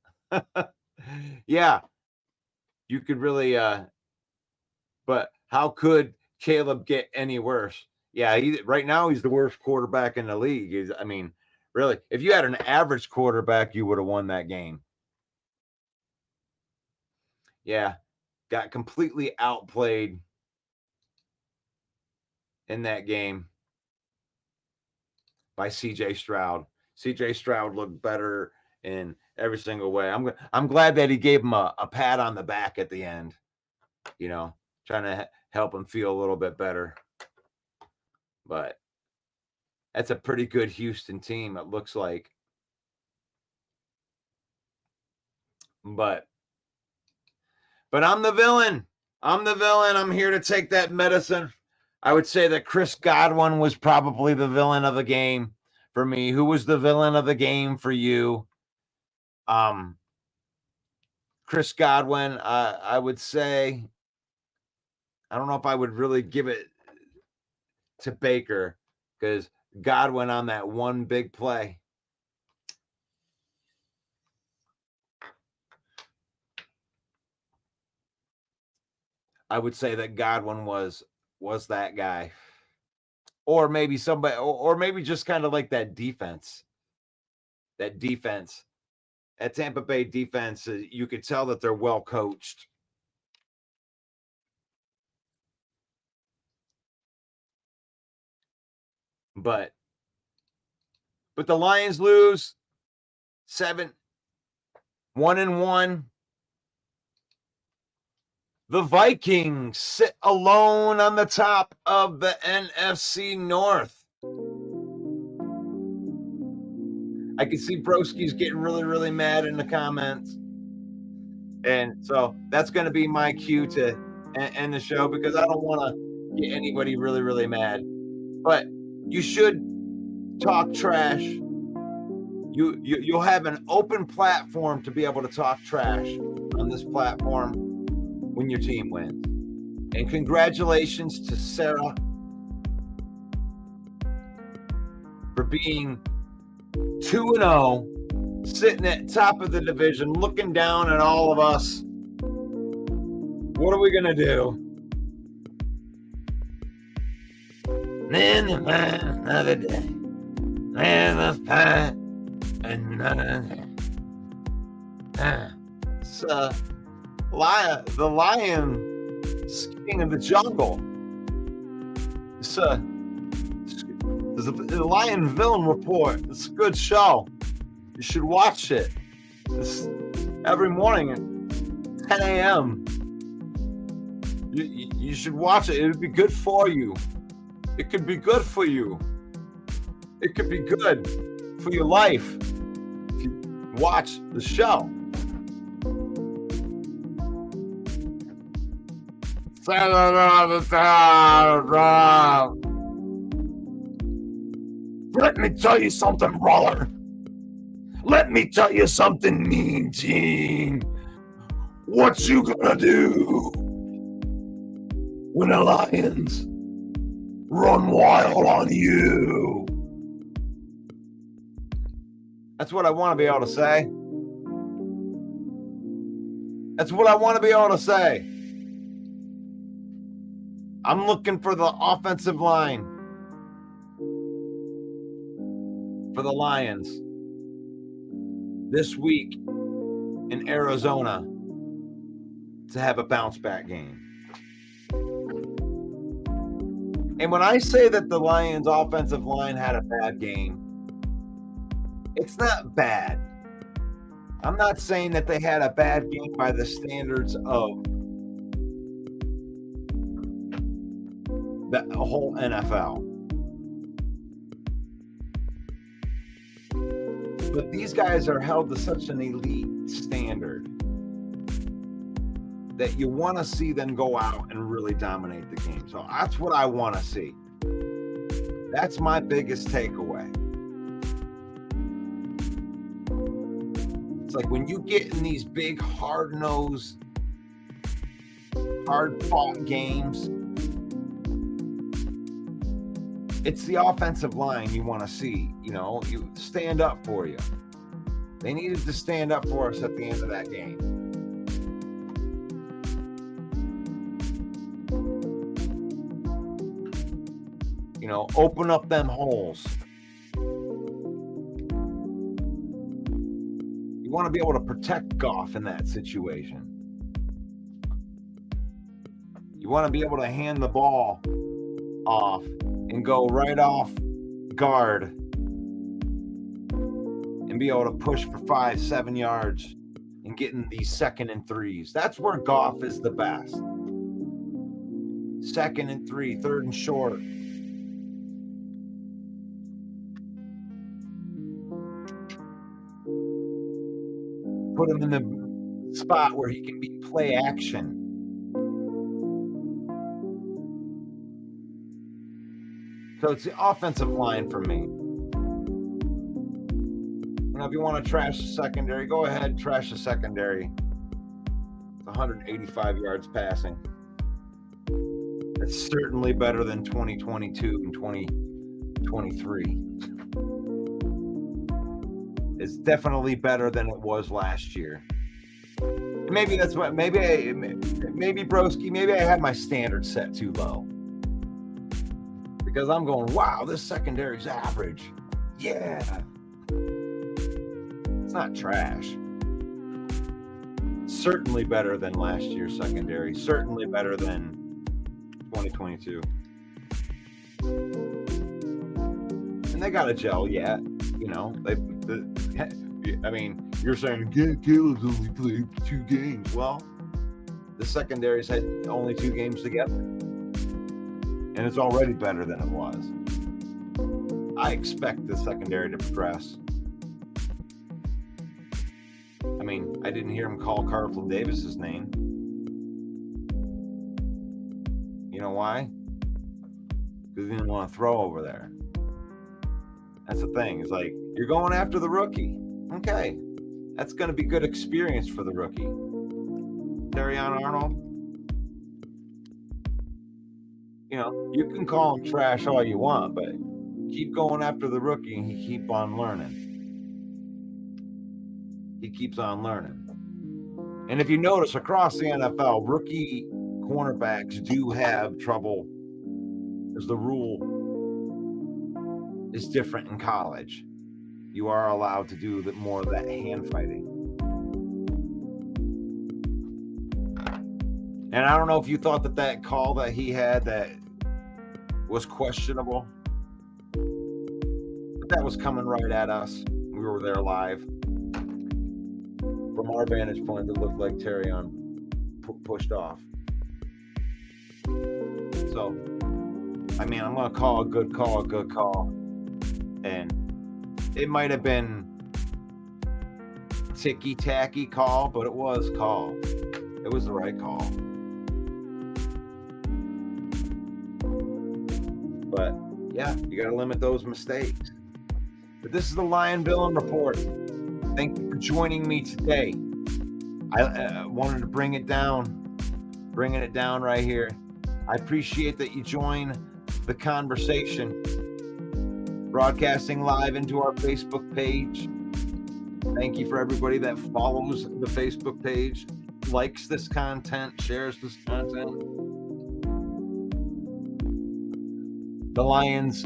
Yeah, you could really, but how could Caleb get any worse? Yeah, right now he's the worst quarterback in the league. I mean, really, if you had an average quarterback, you would have won that game. Yeah, got completely outplayed in that game by CJ Stroud. CJ Stroud looked better in every single way. I'm glad that he gave him a pat on the back at the end, you know, trying to help him feel a little bit better. But that's a pretty good Houston team, it looks like. But I'm the villain. I'm the villain. I'm here to take that medicine. I would say that Chris Godwin was probably the villain of the game for me. Who was the villain of the game for you? Chris Godwin, I would say, I don't know if I would really give it to Baker because Godwin on that one big play. I would say that Godwin was that guy. Or maybe somebody, or maybe just kind of like that defense. That defense. That Tampa Bay defense, you could tell that they're well coached. But the Lions lose 1-1. The Vikings sit alone on the top of the NFC North. I can see Broski's getting really, really mad in the comments. And so that's going to be my cue to end the show because I don't want to get anybody really, really mad. But you should talk trash. You'll have an open platform to be able to talk trash on this platform when your team wins. And congratulations to Sarah for being 2-0, sitting at top of the division, looking down at all of us. What are we going to do? Then another day. Another fight. Another day. It's the lion king of the jungle. It's The Lion Villain Report. It's a good show. You should watch it. It's every morning at 10 a.m. You should watch it. It would be good for you. It could be good for you. It could be good for your life if you watch the show. Let me tell you something, brother. Let me tell you something, mean teen. What you gonna do when the Lions run wild on you? That's what I want to be able to say. That's what I want to be able to say. I'm looking for the offensive line for the Lions this week in Arizona to have a bounce back game. And when I say that the Lions offensive line had a bad game, it's not bad. I'm not saying that they had a bad game by the standards of the whole NFL. But these guys are held to such an elite standard that you want to see them go out and really dominate the game. So that's what I want to see. That's my biggest takeaway. It's like when you get in these big, hard-nosed, hard-fought games, it's the offensive line you want to see, you stand up for you. They needed to stand up for us at the end of that game. Open up them holes. You want to be able to protect Goff in that situation. You want to be able to hand the ball off and go right off guard and be able to push for 5-7 yards and get in these 2nd and 3s. That's where Goff is the best. 2nd and 3, 3rd and short. Put him in the spot where he can be play action. So it's the offensive line for me. If you want to trash the secondary, go ahead, trash the secondary. It's 185 yards passing. It's certainly better than 2022 and 2023. It's definitely better than it was last year. Maybe that's what. Maybe Broski. Maybe I had my standard set too low. Because I'm going, wow, this secondary's average. Yeah. It's not trash. Certainly better than last year's secondary. Certainly better than 2022. And they got a gel yet. You're saying Caleb's only played 2 games. Well, the secondary's had only 2 games together. And it's already better than it was. I expect the secondary to progress. I didn't hear him call Carlton Davis's name. You know why? Because he didn't want to throw over there. That's the thing. It's like, you're going after the rookie. Okay. That's going to be good experience for the rookie. Terrion Arnold. You can call him trash all you want, but keep going after the rookie and he keep on learning. He keeps on learning. And if you notice across the NFL, rookie cornerbacks do have trouble because the rule is different in college. You are allowed to do more of that hand fighting. And I don't know if you thought that call that he had that was questionable. but that was coming right at us. We were there live. From our vantage point, it looked like Terry pushed off. So, I mean, I'm going to call a good call. And it might have been ticky-tacky call, but it was call. It was the right call. But, yeah, you got to limit those mistakes. But this is the Lion Villain Report. Thank you for joining me today. I wanted to bringing it down right here. I appreciate that you join the conversation. Broadcasting live into our Facebook page. Thank you for everybody that follows the Facebook page, likes this content, shares this content. The Lions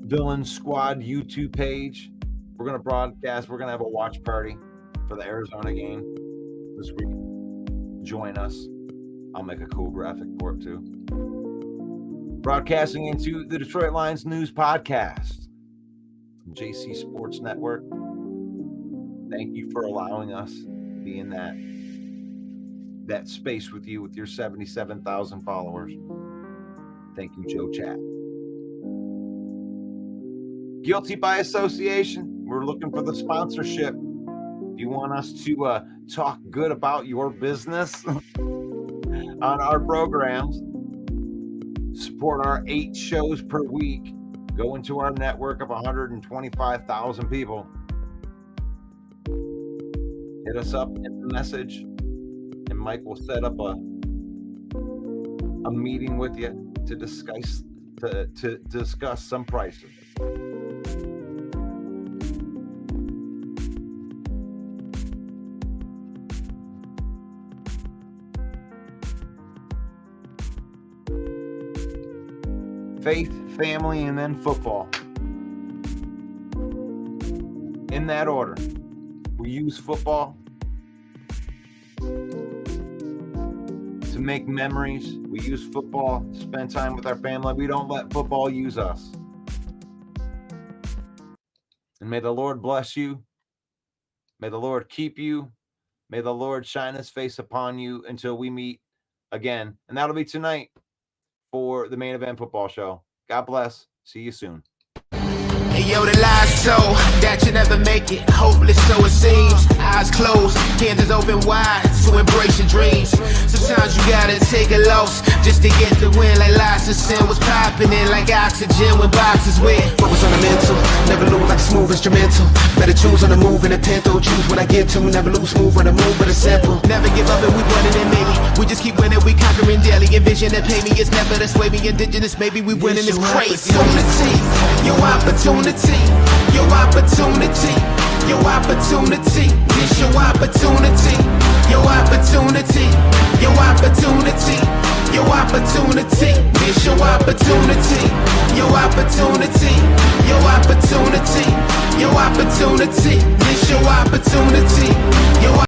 Villain Squad YouTube page. We're going to broadcast. We're going to have a watch party for the Arizona game this week. Join us. I'll make a cool graphic for it too. Broadcasting into the Detroit Lions News Podcast from JC Sports Network. Thank you for allowing us to be in that space with you with your 77,000 followers. Thank you, Joe Chat. Guilty by association. We're looking for the sponsorship. If you want us to talk good about your business on our programs, support our 8 shows per week, go into our network of 125,000 people. Hit us up in the message, and Mike will set up a meeting with you to discuss some prices. Faith, family, and then football. In that order. We use football to make memories. We use football to spend time with our family. We don't let football use us. And may the Lord bless you. May the Lord keep you. May the Lord shine his face upon you until we meet again. And that'll be tonight for the Main Event Football Show. God bless. See you soon. Hey, yo, the lies so that you never make it. Hopeless, so it seems. Eyes closed, hands is open wide to embrace your dreams. Sometimes you gotta take a loss just to get the win. Like lots of sin was popping in like oxygen when boxes wet. Focus on the mental, never lose like a smooth instrumental. Better choose on the move in a pinto. Choose what I get to, never lose smooth on the move, but it's simple. Never give up and we running and maybe we just keep winning, we conquering daily. Envision that pay me, it's never to sway me. Indigenous, maybe we winning this crazy. Your opportunity, your opportunity, your opportunity, this your opportunity, your opportunity, your opportunity, your opportunity, this your opportunity, your opportunity, your opportunity, your opportunity, this your opportunity.